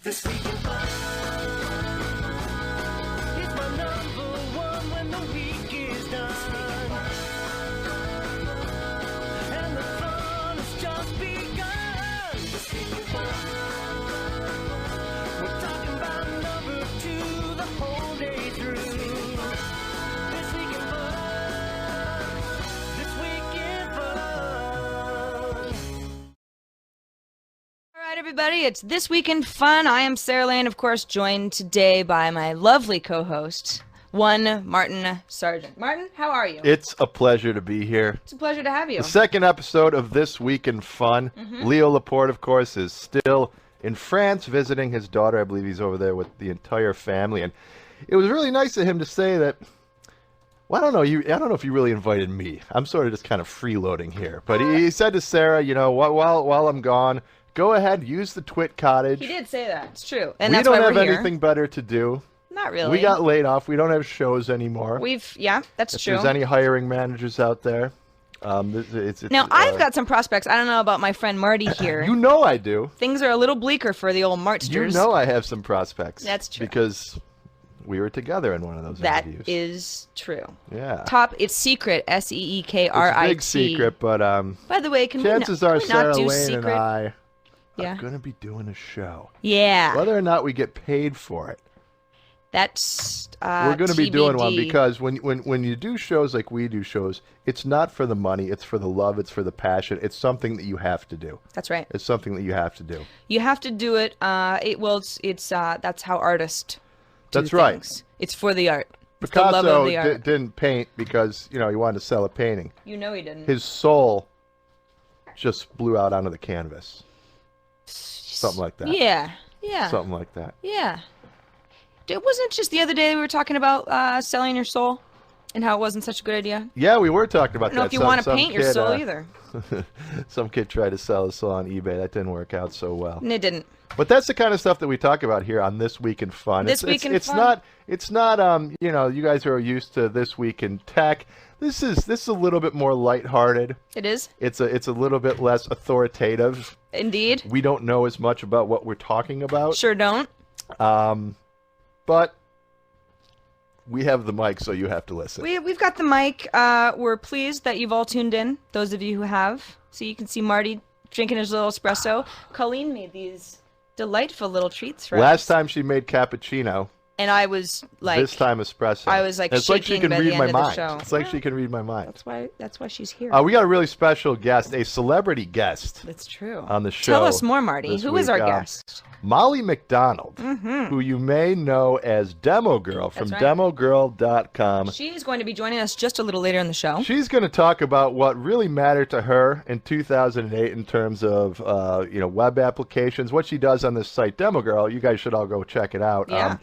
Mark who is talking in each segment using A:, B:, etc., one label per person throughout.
A: This Week in Fun. It's my number one when the week is done. And the fun has just begun. This Week in Fun. We're talking about number two the whole day through. This Week in Fun. This Week in Fun.
B: All right, everybody, it's This Week in Fun. I am Sarah Lane, of course, joined today by my lovely co-host, one Martin Sargent. Martin, how are you?
C: It's a pleasure to be here.
B: It's a pleasure to have you.
C: The second episode of This Week in Fun. Leo Laporte, of course, is still in France visiting his daughter. I believe he's over there with the entire family. And it was really nice of him to say that, well, I don't know if he really invited me. I'm sort of just kind of freeloading here. But he said to Sarah, you know, while I'm gone, go ahead, use the Twit Cottage.
B: He did say that. It's true. And
C: we
B: that's
C: don't
B: why
C: have
B: we're here.
C: anything better to do.
B: Not really.
C: We got laid off. We don't have shows anymore.
B: Yeah, that's
C: If
B: true.
C: there's any hiring managers out there, it's
B: Now, I've got some prospects. I don't know about my friend Marty here.
C: You know I do.
B: Things are a little bleaker for the old Martsters.
C: You know I have some prospects.
B: That's true.
C: Because we were together in one of those
B: That
C: interviews.
B: is true.
C: Yeah.
B: It's secret, S-E-E-K-R-I-T.
C: It's a big secret, but
B: By the way,
C: chances are
B: can we not
C: Sarah
B: do
C: Lane
B: secret?
C: and I
B: Yeah.
C: are going to be doing a show.
B: Yeah.
C: Whether or not we get paid for it,
B: That's
C: we're going to be doing one
B: TBD.
C: because when you do shows like we do shows, it's not for the money, it's for the love, it's for the passion. It's something that you have to do.
B: That's right.
C: It's something that you have to do.
B: You have to do it. It's that's how artists do
C: That's right.
B: things. It's for the art. It's the love of
C: Picasso
B: the art.
C: didn't paint because, you know, he wanted to sell a painting.
B: You know he didn't.
C: His soul just blew out onto the canvas. Something like that.
B: Yeah. Yeah.
C: Something like that.
B: Yeah. It wasn't just the other day we were talking about selling your soul and how it wasn't such a good idea.
C: Yeah, we were talking about
B: I don't know
C: that.
B: if you want to paint your soul either.
C: Some kid tried to sell his soul on eBay. That didn't work out so well.
B: And it didn't.
C: But that's the kind of stuff that we talk about here on This Week in Fun.
B: This Week in Fun.
C: It's not you know, you guys are used to This Week in Tech. This is a little bit more lighthearted.
B: It is?
C: It's a little bit less authoritative.
B: Indeed.
C: We don't know as much about what we're talking about.
B: Sure don't.
C: But we have the mic, so you have to listen.
B: We've got the mic. We're pleased that you've all tuned in, those of you who have. So you can see Marty drinking his little espresso. Colleen made these delightful little treats for us.
C: Last time she made cappuccino.
B: And I was like...
C: This time espresso.
B: I was like
C: it's like she
B: shaking
C: can
B: by the
C: read
B: end
C: my
B: of the
C: mind.
B: show.
C: It's like she can read my mind.
B: That's why she's here.
C: We got a really special guest, a celebrity guest
B: That's true.
C: on the show.
B: Tell us more, Marty.
C: this
B: Who is
C: week.
B: our guest?
C: Molly McDonald, who you may know as Demo Girl from
B: That's right.
C: demogirl.com.
B: She's going to be joining us just a little later in the show.
C: She's going to talk about what really mattered to her in 2008 in terms of you know, web applications. What she does on this site, Demo Girl. You guys should all go check it out.
B: Yeah.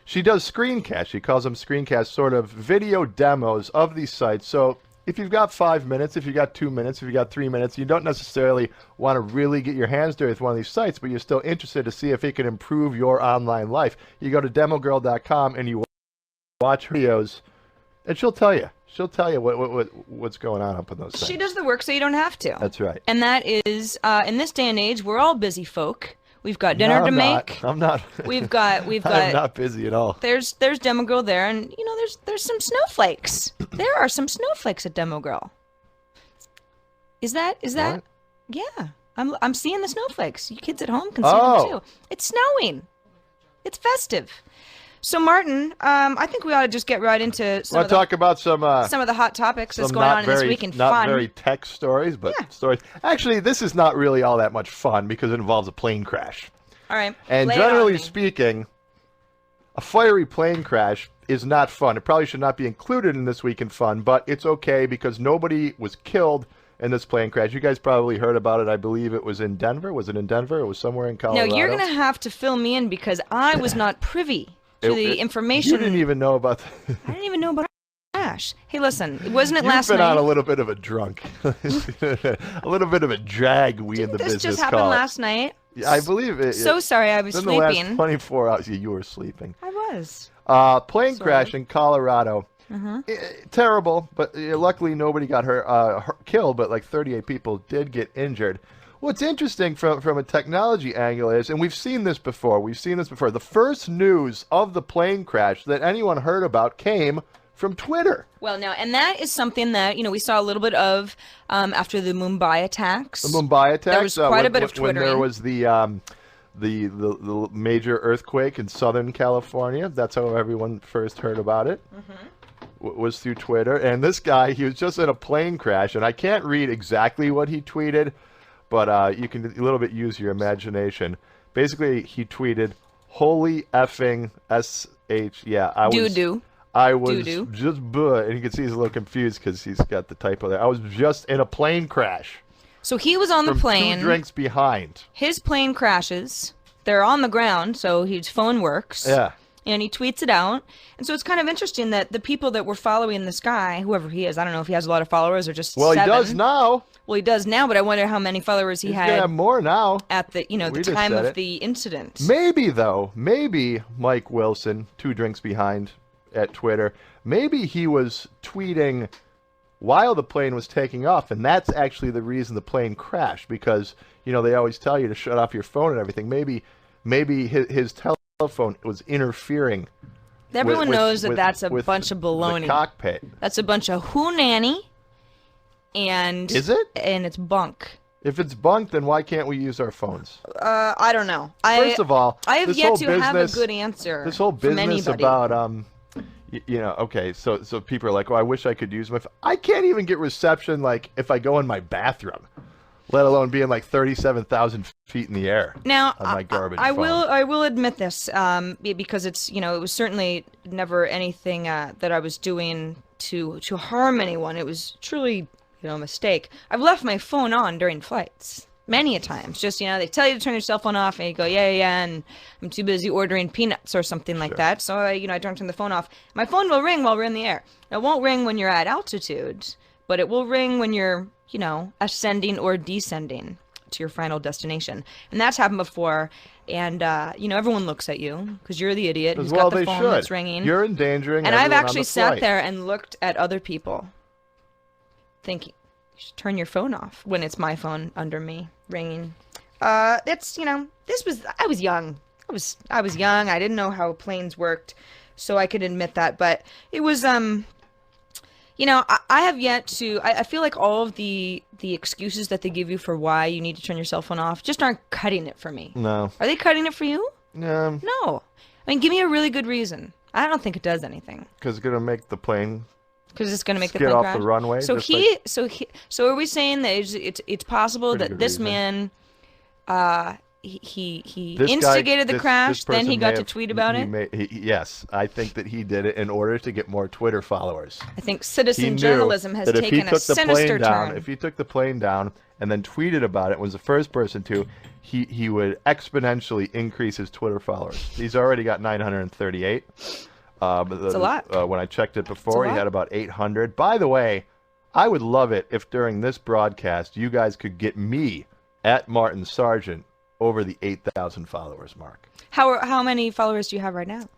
C: She does screencasts. She calls them screencasts, sort of video demos of these sites. So if you've got 5 minutes, if you've got 2 minutes, if you've got 3 minutes, you don't necessarily want to really get your hands dirty with one of these sites, but you're still interested to see if it can improve your online life. You go to demogirl.com and you watch her videos, and she'll tell you. She'll tell you what's going on up on those sites.
B: She does the work so you don't have to.
C: That's right.
B: And that is, in this day and age, we're all busy folk. We've got dinner
C: No,
B: to
C: I'm
B: make.
C: not. I'm not.
B: We've got.
C: I'm not busy at all.
B: There's Demo Girl there, and you know there's some snowflakes. There are some snowflakes at Demo Girl. Is that?
C: What?
B: Yeah, I'm seeing the snowflakes. You kids at home can see
C: Oh.
B: them too. It's snowing. It's festive. So Martin, I think we ought to just get right into some
C: Want
B: of
C: to talk about some
B: the hot topics that's
C: some
B: going
C: not
B: on in
C: very
B: this week in
C: not
B: fun.
C: very tech stories, but
B: Yeah.
C: stories. Actually, this is not really all that much fun because it involves a plane crash.
B: All right.
C: And
B: lay it on
C: generally
B: me.
C: speaking, a fiery plane crash is not fun. It probably should not be included in This Week in Fun, but it's okay because nobody was killed in this plane crash. You guys probably heard about it. I believe it was in Denver. Was it in Denver? It was somewhere in Colorado.
B: No, you're gonna have to fill me in because I was not privy to the information.
C: You didn't even know about the
B: I didn't even know about crash. Hey, listen, wasn't it
C: You've
B: last
C: been
B: night?
C: on a little bit of a drunk. A little bit of a drag, we in the
B: this
C: business
B: just happened
C: call it.
B: last night.
C: Yeah, I believe it.
B: So sorry, I was
C: in the last
B: sleeping.
C: 24 hours, you were sleeping.
B: I was.
C: Plane
B: Sorry.
C: crash in Colorado.
B: Mm-hmm.
C: Terrible, but luckily nobody got hurt, killed, but like 38 people did get injured. What's interesting from a technology angle is, and we've seen this before, the first news of the plane crash that anyone heard about came from Twitter.
B: Well, now, and that is something that, we saw a little bit of after the Mumbai attacks.
C: The Mumbai attacks?
B: There was quite a bit of
C: When
B: twittering.
C: there was the major earthquake in Southern California, that's how everyone first heard about it. Was through Twitter. And this guy, he was just in a plane crash, and I can't read exactly what he tweeted, but you can a little bit use your imagination. Basically, he tweeted, "Holy effing SH." Yeah, I was
B: Doo-doo.
C: just, and you can see he's a little confused because he's got the typo there. I was just in a plane crash.
B: So he was on the
C: From
B: plane.
C: 2 drinks behind.
B: His plane crashes. They're on the ground, so his phone works.
C: Yeah.
B: And he tweets it out. And so it's kind of interesting that the people that were following this guy, whoever he is, I don't know if he has a lot of followers or just
C: Well,
B: 7.
C: he does now.
B: Well, he does now, but I wonder how many followers he
C: He's
B: had
C: gonna have more now.
B: at the,
C: We
B: the
C: just
B: time
C: said
B: of
C: it.
B: the incident.
C: Maybe Mike Wilson, 2 drinks behind at Twitter, maybe he was tweeting while the plane was taking off, and that's actually the reason the plane crashed, because, they always tell you to shut off your phone and everything. Maybe his telephone was interfering.
B: Everyone knows that that's a
C: with
B: bunch of baloney.
C: The cockpit.
B: That's a bunch of hoonanny, and
C: Is it?
B: And it's bunk.
C: If it's bunk, then why can't we use our phones?
B: I don't know.
C: First of all,
B: I have
C: this
B: yet
C: whole
B: to have a
C: business-
B: good answer.
C: This whole
B: from
C: business
B: anybody.
C: about okay, so people are like, "Oh, I wish I could use my phone." I can't even get reception like if I go in my bathroom, let alone being like 37,000 feet in the air.
B: Now,
C: on my garbage
B: I
C: phone.
B: will admit this, because it's it was certainly never anything that I was doing to harm anyone. It was truly a mistake. I've left my phone on during flights many a times. Just they tell you to turn your cell phone off, and you go yeah, and I'm too busy ordering peanuts or something like that. So I don't turn the phone off. My phone will ring while we're in the air. It won't ring when you're at altitude, but it will ring when you're ascending or descending to your final destination. And that's happened before. And, everyone looks at you because you're the idiot who's
C: Well,
B: got the
C: they
B: phone
C: should.
B: that's ringing.
C: You're endangering
B: And I've
C: everyone on
B: actually
C: the
B: sat
C: flight.
B: there and looked at other people thinking, you should turn your phone off when it's my phone under me ringing. That's, I was young. I was young. I didn't know how planes worked, so I could admit that. But it was, I have yet to. I feel like all of the excuses that they give you for why you need to turn your cell phone off just aren't cutting it for me.
C: No.
B: Are they cutting it for you?
C: Yeah.
B: No. I mean, give me a really good reason. I don't think it does anything.
C: Because it's gonna make the plane
B: Because it's going to make the
C: skid
B: plane
C: off
B: crash.
C: the runway.
B: So
C: just
B: so are we saying that it's possible
C: Pretty
B: that
C: good
B: this
C: reason.
B: man, he
C: This guy-
B: instigated the
C: this
B: crash, then
C: person
B: he
C: may
B: got to
C: have-
B: tweet about it?
C: Yes, I think that he did it in order to get more Twitter followers.
B: I think
C: He
B: citizen
C: knew
B: journalism has
C: that if he
B: taken a
C: took the
B: sinister
C: plane down,
B: turn.
C: if he took the plane down and then tweeted about it, was the first person to, he would exponentially increase his Twitter followers. He's already got 938.
B: It's a lot.
C: When I checked it before,
B: It's a
C: he
B: lot.
C: had about 800. By the way, I would love it if during this broadcast you guys could get me at Martin Sargent over the 8,000 followers mark.
B: How many followers do you have right now?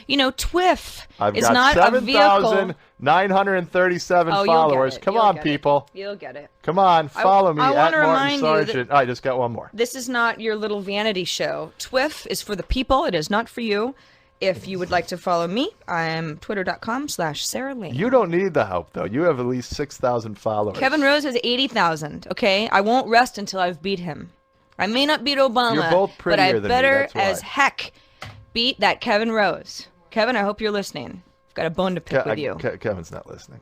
B: TWiF
C: I've
B: is
C: got
B: not a vehicle.
C: 7,937
B: Oh, you'll
C: followers.
B: get it.
C: Come
B: You'll
C: on,
B: get it.
C: people.
B: You'll get it.
C: Come on, follow me
B: I
C: at
B: wanna
C: Martin
B: remind you that-
C: Sargent. I just got one more.
B: This is not your little vanity show. TWiF is for the people. It is not for you. If you would like to follow me, I'm twitter.com/Sarah Lane.
C: You don't need the help, though. You have at least 6,000 followers.
B: Kevin Rose has 80,000, okay? I won't rest until I've beat him. I may not beat Obama,
C: You're both
B: but I
C: prettier than me,
B: better
C: that's why.
B: as heck beat that Kevin Rose. Kevin, I hope you're listening. I've got a bone to pick with you.
C: Kevin's not listening.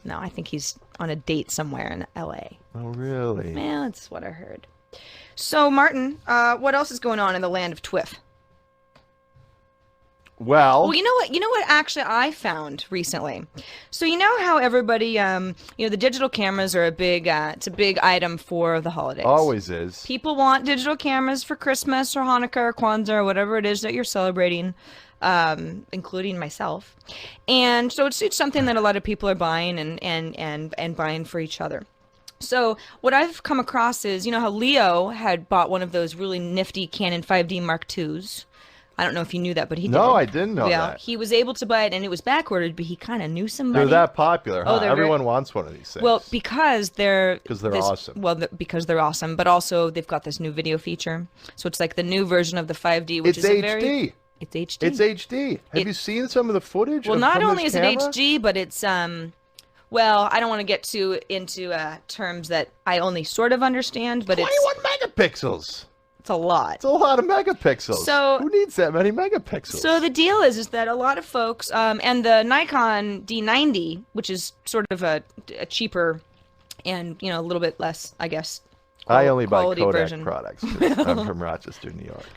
B: No, I think he's on a date somewhere in L.A.
C: Oh, really?
B: Well, that's what I heard. So, Martin, what else is going on in the land of TWiF?
C: Well,
B: You know what actually I found recently? So you know how everybody, the digital cameras are it's a big item for the holidays.
C: always is.
B: People want digital cameras for Christmas or Hanukkah or Kwanzaa or whatever it is that you're celebrating, including myself. And so it's something that a lot of people are buying and buying for each other. So what I've come across is, how Leo had bought one of those really nifty Canon 5D Mark IIs. I don't know if you knew that, but he did.
C: No, I didn't know
B: Yeah,
C: that.
B: he was able to buy it, and it was backordered, but he kind of knew somebody.
C: They're that popular, huh?
B: Oh, they're
C: Everyone wants one of these things.
B: Well, because they're
C: awesome.
B: Well, because they're awesome, but also they've got this new video feature. So it's like the new version of the 5D, which
C: it's
B: is
C: HD.
B: It's HD.
C: It's HD. Have you seen some of the footage?
B: Well, not
C: from
B: only
C: this
B: is
C: camera?
B: it HD, but it's well, I don't want to get too into terms that I only sort of understand, but
C: 21 megapixels.
B: It's a lot.
C: It's a lot of megapixels.
B: So
C: who needs that many megapixels?
B: So the deal is that a lot of folks, and the Nikon D90, which is sort of a cheaper and a little bit less, I guess.
C: I only buy Kodak
B: version.
C: products. 'Cause I'm from Rochester, New York.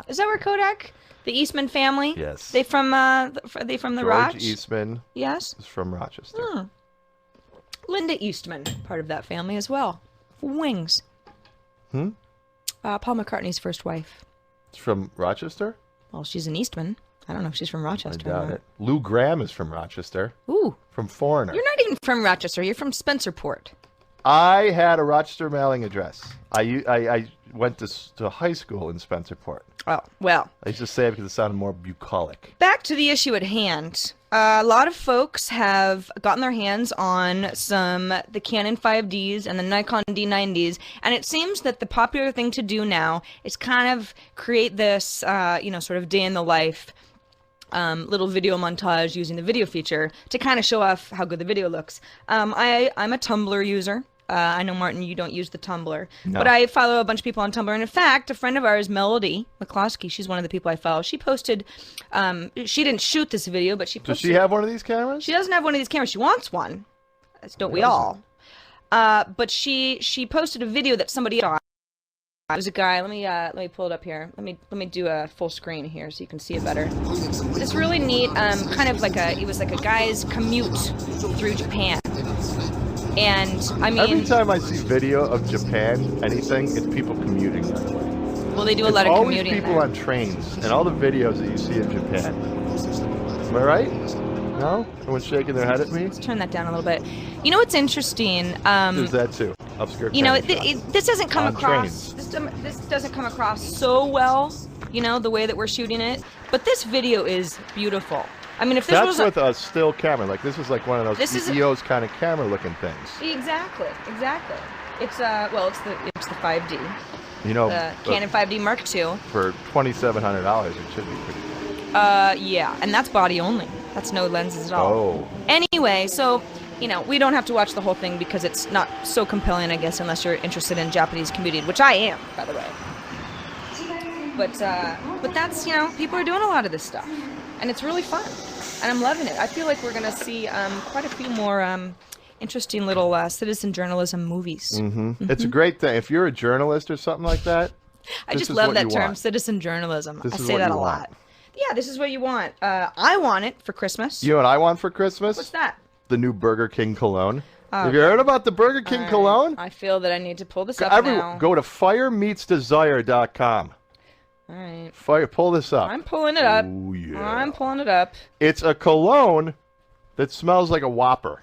B: Is that where Kodak? The Eastman family?
C: Yes.
B: They from the Roch?
C: George Eastman.
B: Yes.
C: Is from Rochester.
B: Linda Eastman, part of that family as well. Wings. Paul McCartney's first wife.
C: It's from Rochester?
B: Well, she's an Eastman. I don't know if she's from
C: I
B: Rochester.
C: doubt it. Lou Graham is from Rochester.
B: Ooh.
C: From Foreigner.
B: You're not even from Rochester. You're from Spencerport.
C: I had a Rochester mailing address. I went to high school in Spencerport.
B: Oh, well.
C: I used to say it because it sounded more bucolic.
B: Back to the issue at hand. A lot of folks have gotten their hands on the Canon 5Ds and the Nikon D90s, and it seems that the popular thing to do now is kind of create this, sort of day in the life little video montage using the video feature to kind of show off how good the video looks. I'm a Tumblr user. I know, Martin, you don't use the Tumblr, but I follow a bunch of people on Tumblr. And in fact, a friend of ours, Melody McCloskey, she's one of the people I follow. She posted, she didn't shoot this video, but she posted.
C: Does she have one of these cameras?
B: She doesn't have one of these cameras. She wants one. As don't we all? But she posted a video that somebody shot. It was a guy. Let me pull it up here. Let me do a full screen here so you can see it better. It's really neat. Kind of like it was like a guy's commute through Japan. And I mean,
C: every time I see video of Japan, anything, it's people commuting that way.
B: Well, they do a lot of commuting.
C: It's always people on trains, and all the videos that you see of Japan. Am I right? No? Everyone's shaking their head at me?
B: Let's turn that down a little bit. You know what's interesting?
C: There's that too. Upskirt.
B: This doesn't come
C: on
B: across. This doesn't come across so well. The way that we're shooting it. But this video is beautiful. I mean, if this was
C: with a still camera, like this is like one of those EOS kind of camera-looking things.
B: Exactly. It's it's the 5D. The Canon 5D Mark II.
C: For $2,700, it should be pretty good.
B: Yeah, and that's body only. That's no lenses at all.
C: Oh.
B: Anyway, so we don't have to watch the whole thing because it's not so compelling, I guess, unless you're interested in Japanese commuting, which I am, by the way. But that's people are doing a lot of this stuff, and it's really fun, and I'm loving it. I feel like we're gonna see quite a few more interesting little citizen journalism movies.
C: Mm-hmm. It's a great thing. If you're a journalist or something like that,
B: I just love that term, citizen journalism. I say that a lot. Yeah, this is what you want. I want it for Christmas.
C: You know what I want for Christmas?
B: What's that?
C: The new Burger King cologne. Have you heard about the Burger King cologne?
B: I feel that I need to pull this up now.
C: Go to firemeetsdesire.com.
B: All right.
C: Pull this up.
B: I'm pulling it up.
C: Oh, yeah.
B: I'm pulling it up.
C: It's a cologne that smells like a Whopper.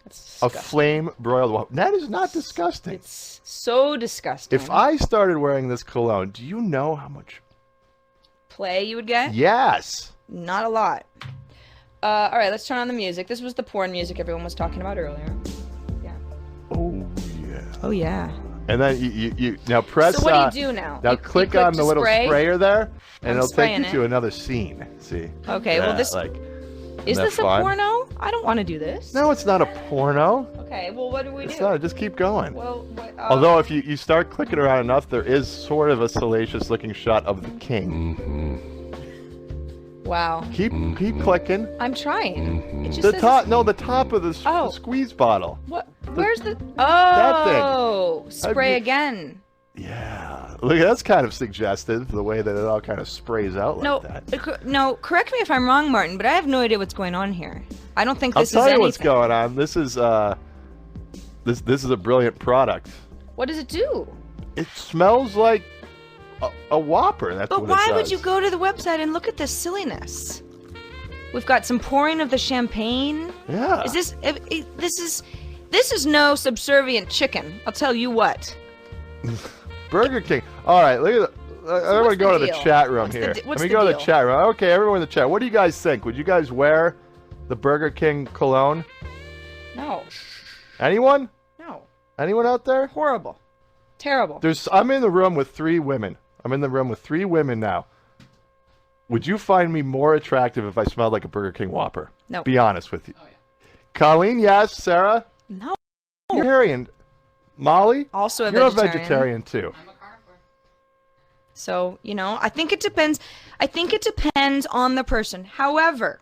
B: That's
C: a flame broiled Whopper. That is not disgusting.
B: It's so disgusting.
C: If I started wearing this cologne, do you know how much
B: play you would get?
C: Yes.
B: Not a lot. All right, let's turn on the music. This was the porn music everyone was talking about earlier. Yeah.
C: Oh, yeah.
B: Oh, yeah.
C: And then you now press.
B: So what do you do now?
C: Now
B: you
C: click on the little sprayer there, and it'll take you
B: it.
C: to another scene. See?
B: Okay. Well, this is this a porno? I don't want to do this.
C: No, it's not a porno.
B: Okay. Well, what do we do?
C: It's not. Just keep going.
B: Well,
C: although if you start clicking around enough, there is sort of a salacious-looking shot of the king.
B: Mm-hmm. Wow.
C: Keep clicking.
B: I'm trying.
C: Mm-hmm.
B: It just
C: the top. No, the top of the squeeze bottle.
B: What? Where's the? Oh,
C: that thing.
B: Spray again.
C: Yeah. Look, that's kind of suggestive, the way that it all kind of sprays out like that.
B: No, correct me if I'm wrong, Martin, but I have no idea what's going on here. I don't think this is
C: anything. I'll tell you
B: anything.
C: what's going on. This is this is a brilliant product.
B: What does it do?
C: It smells like a Whopper. That's
B: but
C: what it does.
B: Why would you go to the website and look at this silliness? We've got some pouring of the champagne.
C: Yeah.
B: This is no subservient chicken. I'll tell you what.
C: Burger King. All right, look I'm gonna go to the chat room here. Let me go to the chat room. Okay, everyone in the chat. What do you guys think? Would you guys wear the Burger King cologne?
B: No.
C: Anyone?
B: No.
C: Anyone out there?
B: Horrible. Terrible.
C: I'm in the room with 3 women. I'm in the room with 3 women now. Would you find me more attractive if I smelled like a Burger King Whopper?
B: No.
C: Be honest with you. Oh, yeah. Colleen, yes. Sarah?
B: No.
C: You're vegetarian. Molly?
B: Also a
C: You're
B: vegetarian.
C: a vegetarian, too.
D: I'm a carnivore.
B: So, you know, I think it depends. I think it depends on the person. However,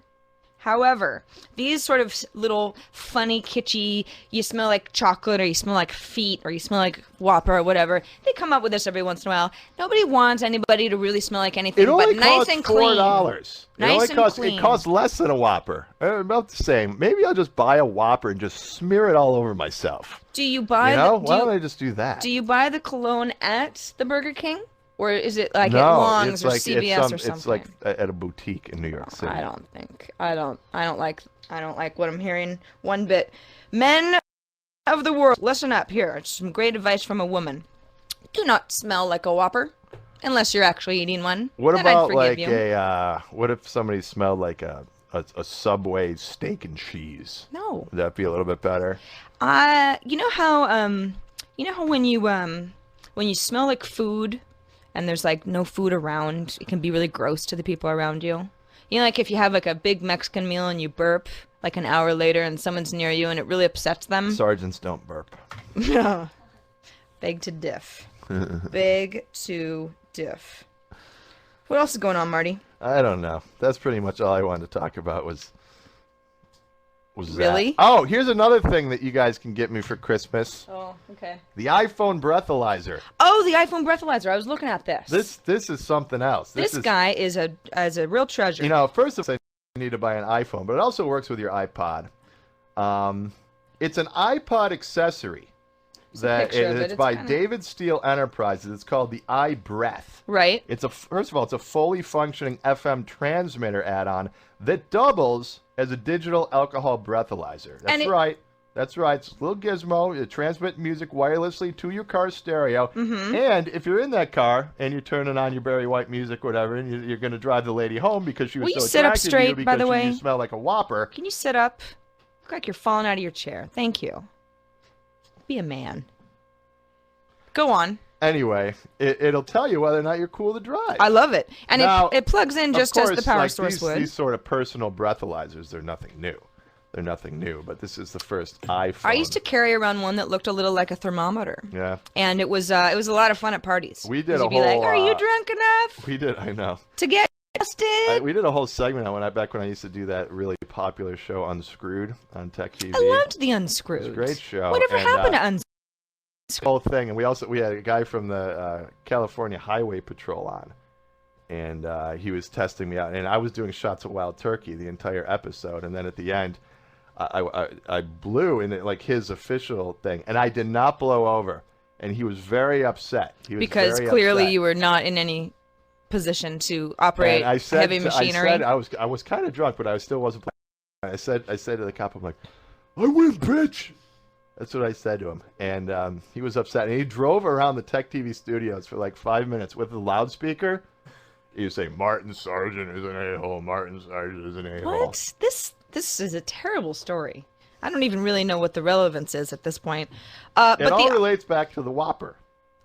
B: these sort of little funny, kitschy, you smell like chocolate, or you smell like feet, or you smell like Whopper, or whatever, they come up with this every once in a while. Nobody wants anybody to really smell like anything but nice and clean.
C: $4.
B: Nice and clean.
C: It costs less than a Whopper. About the same. Maybe I'll just buy a Whopper and just smear it all over myself.
B: Do you buy
C: why don't I just do that?
B: Do you buy the cologne at the Burger King? Or is it like at Long's or CVS or something?
C: It's like at a boutique in New York City.
B: I don't like what I'm hearing one bit. Men of the world, listen up here. It's some great advice from a woman. Do not smell like a Whopper unless you're actually eating one.
C: What
B: Then
C: about
B: I'd
C: like
B: forgive you.
C: what if somebody smelled like a Subway steak and cheese?
B: No.
C: Would that be a little bit better?
B: You know how when you smell like food and there's like no food around, it can be really gross to the people around you. You know, like if you have like a big Mexican meal and you burp like an hour later and someone's near you and it really upsets them.
C: Sargents don't burp.
B: Beg to diff. Beg to diff. What else is going on, Marty?
C: I don't know. That's pretty much all I wanted to talk about was
B: really?
C: that. Oh, here's another thing that you guys can get me for Christmas.
B: Oh, okay.
C: The iPhone breathalyzer.
B: Oh, the iPhone breathalyzer. I was looking at this.
C: This is something else.
B: This guy is a real treasure.
C: You know, first of all, you need to buy an iPhone, but it also works with your iPod. It's an iPod accessory. It's by David Steele Enterprises. It's called the iBreath.
B: Right.
C: First of all, it's a fully functioning FM transmitter add-on that doubles as a digital alcohol breathalyzer. That's right. It's a little gizmo. It transmits music wirelessly to your car stereo. Mm-hmm. And if you're in that car and you're turning on your Barry White music or whatever, and you're going to drive the lady home because she was so attracted to you because you smell like a Whopper.
B: Can you sit up? Look like you're falling out of your chair. Thank you. Be a man. Go on.
C: Anyway, it'll tell you whether or not you're cool to drive.
B: I love it. And
C: now,
B: it plugs in just as the power source would.
C: These sort of personal breathalyzers, they're nothing new. They're nothing new, but this is the first iPhone.
B: I used to carry around one that looked a little like a thermometer.
C: Yeah.
B: And it was a lot of fun at parties.
C: We did a whole...
B: You'd be like, are you drunk enough?
C: We did, I know.
B: To get busted?
C: We did a whole segment back when I used to do that really popular show Unscrewed on Tech TV.
B: I loved the Unscrewed.
C: It was a great show.
B: Whatever happened to Unscrewed?
C: Whole thing, and we had a guy from the California Highway Patrol on, and he was testing me out, and I was doing shots of wild turkey the entire episode, and then at the end, I blew in like his official thing, and I did not blow over, and he was very upset.
B: Because clearly you were not in any position to operate heavy machinery.
C: I was kind of drunk, but I still wasn't playing. I said to the cop, I'm like, I win, bitch. That's what I said to him, and he was upset. And he drove around the Tech TV studios for like 5 minutes with the loudspeaker. He would say, "Martin Sargent is an a-hole. Martin Sargent is an a-hole."
B: What? This is a terrible story. I don't even really know what the relevance is at this point.
C: It all relates back to the Whopper.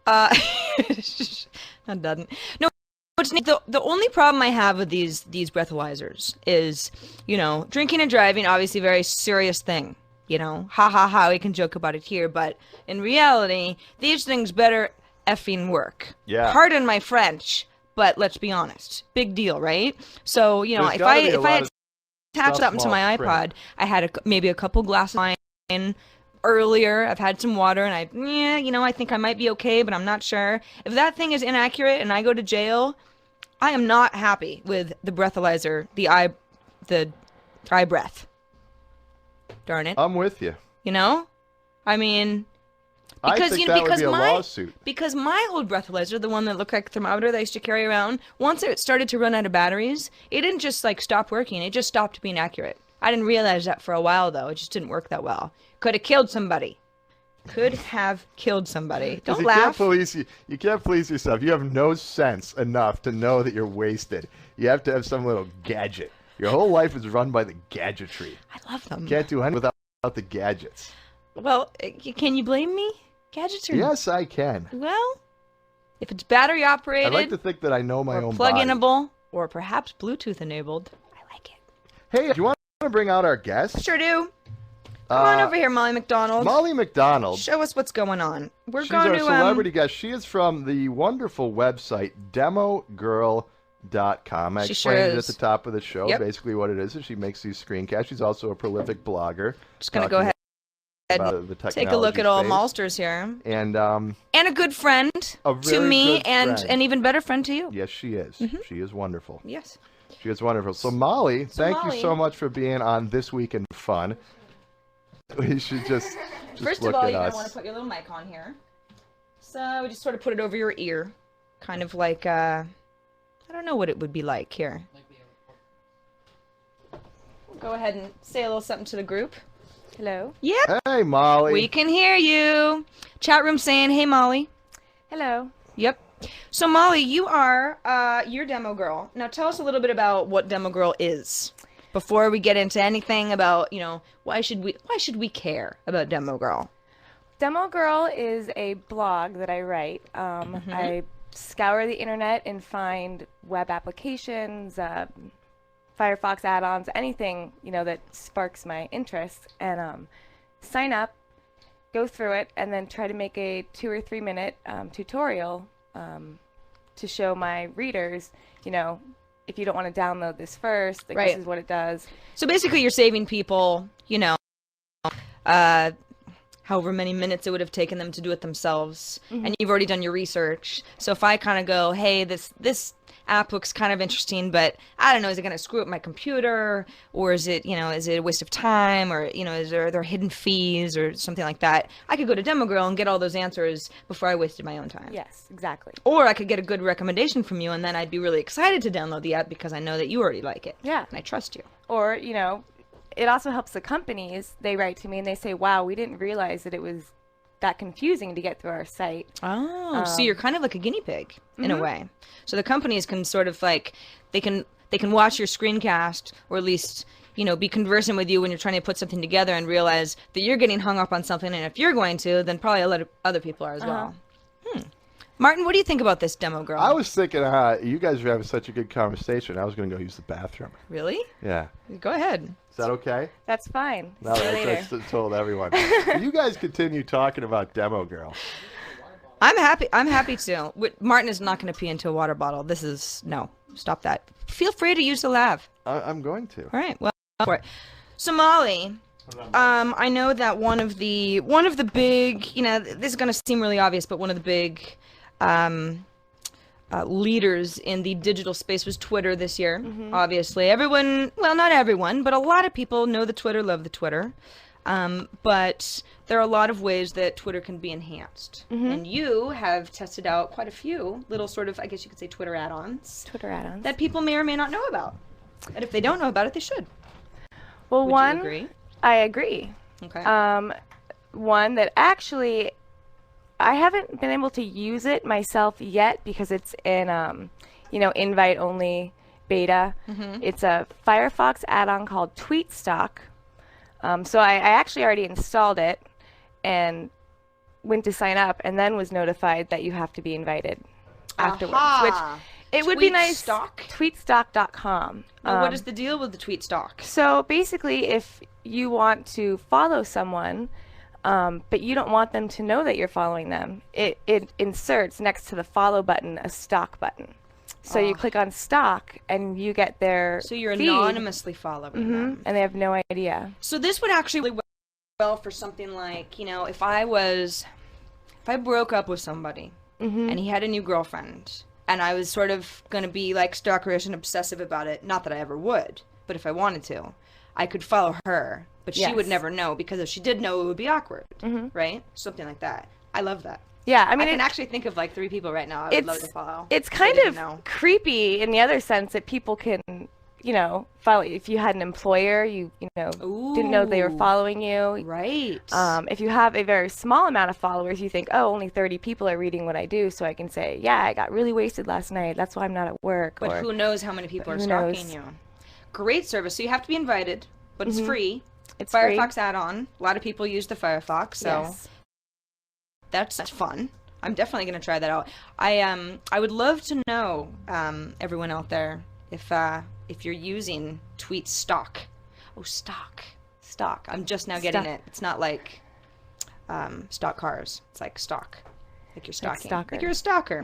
B: It doesn't. No. The only problem I have with these breathalyzers is, you know, drinking and driving, obviously a very serious thing. You know, ha ha ha, we can joke about it here, but in reality, these things better effing work.
C: Yeah.
B: Pardon my French, but let's be honest. Big deal, right? So, you know, if I had attached something to my iPod, I had maybe a couple glasses of wine earlier, I've had some water, and I think I might be okay, but I'm not sure. If that thing is inaccurate and I go to jail, I am not happy with the breathalyzer, the iBreath. Darn it.
C: I'm with you.
B: You know? I mean,
C: because, I think that would be a lawsuit.
B: Because my old breathalyzer, the one that looked like a thermometer that I used to carry around, once it started to run out of batteries, it didn't just like stop working. It just stopped being accurate. I didn't realize that for a while, though. It just didn't work that well. Could have killed somebody. could have killed somebody.
C: 'Cause
B: Don't
C: you
B: laugh.
C: You can't police yourself. You have no sense enough to know that you're wasted. You have to have some little gadget. Your whole life is run by the gadgetry.
B: I love them.
C: You can't do anything without the gadgets.
B: Well, can you blame me? Gadgets are...
C: Yes, I can.
B: Well, if it's battery operated,
C: I like to think that I know my
B: or
C: own body.
B: plug-inable, or perhaps Bluetooth enabled, I like it.
C: Hey, do you want to bring out our guest?
B: Sure do. Come on over here, Molly McDonald.
C: Molly McDonald.
B: Show us what's going on.
C: She's our celebrity guest. She is from the wonderful website demogirl.com. I explained it at the top of the show.
B: Yep.
C: Basically what it is she makes these screencasts. She's also a prolific blogger.
B: Just going to go ahead and take a look at all Malsters here.
C: And
B: a good friend to me and an even better friend to you.
C: Yes, she is. She is wonderful.
B: Yes.
C: She is wonderful. So Molly, thank you so much for being on This Week in Fun. We should just
B: First
C: look
B: of all,
C: at
B: you're going
C: us.
B: to want to put your little mic on here. So we just sort of put it over your ear. Kind of like, I don't know what it would be like here. Go ahead and say a little something to the group.
D: Hello.
B: Yep.
C: Hey, Molly.
B: We can hear you. Chat room saying, hey, Molly.
D: Hello.
B: Yep. So, Molly, you are your demo girl. Now, tell us a little bit about what demo girl is before we get into anything about, why should we care about demo girl?
D: Demo Girl is a blog that I write. I scour the internet and find web applications, Firefox add-ons, anything that sparks my interest, and sign up, go through it, and then try to make a 2 or 3 minute tutorial to show my readers, if you don't want to download this first, like, this is what it does.
B: So basically, you're saving people, however many minutes it would have taken them to do it themselves, and you've already done your research. So if I kind of go, hey, this app looks kind of interesting, but I don't know, is it going to screw up my computer, or is it, is it a waste of time, or, are there hidden fees or something like that? I could go to Demo Girl and get all those answers before I wasted my own time.
D: Yes, exactly.
B: Or I could get a good recommendation from you, and then I'd be really excited to download the app because I know that you already like it.
D: Yeah.
B: And I trust you.
D: Or, it also helps the companies. They write to me and they say, wow, we didn't realize that it was that confusing to get through our site.
B: Oh, so you're kind of like a guinea pig in a way. So the companies can sort of like, they can watch your screencast, or at least, be conversing with you when you're trying to put something together and realize that you're getting hung up on something, and if you're going to, then probably a lot of other people are as well. Martin, what do you think about this Demo Girl?
C: I was thinking, you guys were having such a good conversation. I was going to go use the bathroom.
B: Really?
C: Yeah.
B: Go ahead.
C: Is that okay?
D: That's fine.
C: No,
D: See you later.
C: that's told everyone. You guys continue talking about Demo Girl.
B: I'm happy to. Martin is not going to pee into a water bottle. No, stop that. Feel free to use the lav.
C: I'm going to.
B: All right, well, for it. So Molly, I know that one of the big, this is going to seem really obvious, but one of the big leaders in the digital space was Twitter this year. Obviously, everyone, well, not everyone, but a lot of people know the Twitter, love the Twitter. But there are a lot of ways that Twitter can be enhanced. And you have tested out quite a few little sort of, I guess you could say, Twitter add-ons. That people may or may not know about. And if they don't know about it, they should.
D: Well,
B: Would you agree?
D: I agree.
B: Okay.
D: One that actually, I haven't been able to use it myself yet because it's in, invite-only beta. It's a Firefox add-on called TweetStock. So I actually already installed it and went to sign up, and then was notified that you have to be invited afterwards. Which it would be nice. Tweetstock.com.
B: What is the deal with the TweetStock?
D: So basically, if you want to follow someone, but you don't want them to know that you're following them, it inserts next to the follow button a stock button. So you click on stock and you get their
B: So you're
D: feed,
B: anonymously following them.
D: and they have no idea.
B: So this would actually work well for something like, if I broke up with somebody and he had a new girlfriend, and I was sort of going to be like stalkerish and obsessive about it, not that I ever would, but if I wanted to, I could follow her, but she would never know, because if she did know, it would be awkward, right? Something like that. I love that.
D: Yeah, I mean,
B: I can actually think of like 3 people right now I would love to follow.
D: It's kind of creepy in the other sense that people can follow. If you had an employer, you didn't know they were
B: Ooh.
D: following you.
B: Right.
D: If you have a very small amount of followers, you think, oh, only 30 people are reading what I do, so I can say, yeah, I got really wasted last night. That's why I'm not at work.
B: But
D: or,
B: who knows how many people are
D: who
B: stalking
D: knows?
B: you? Great service. So you have to be invited, but it's free.
D: It's free.
B: Firefox add-on. A lot of people use the Firefox, so
D: Yes.
B: that's fun. I'm definitely going to try that out. I would love to know, everyone out there, if you're using Tweet Stock. Oh, stock. I'm just now getting
D: Stock.
B: it. It's not like stock cars. It's like stock. Like you're stalking.
D: stalker.
B: Like you're a stalker.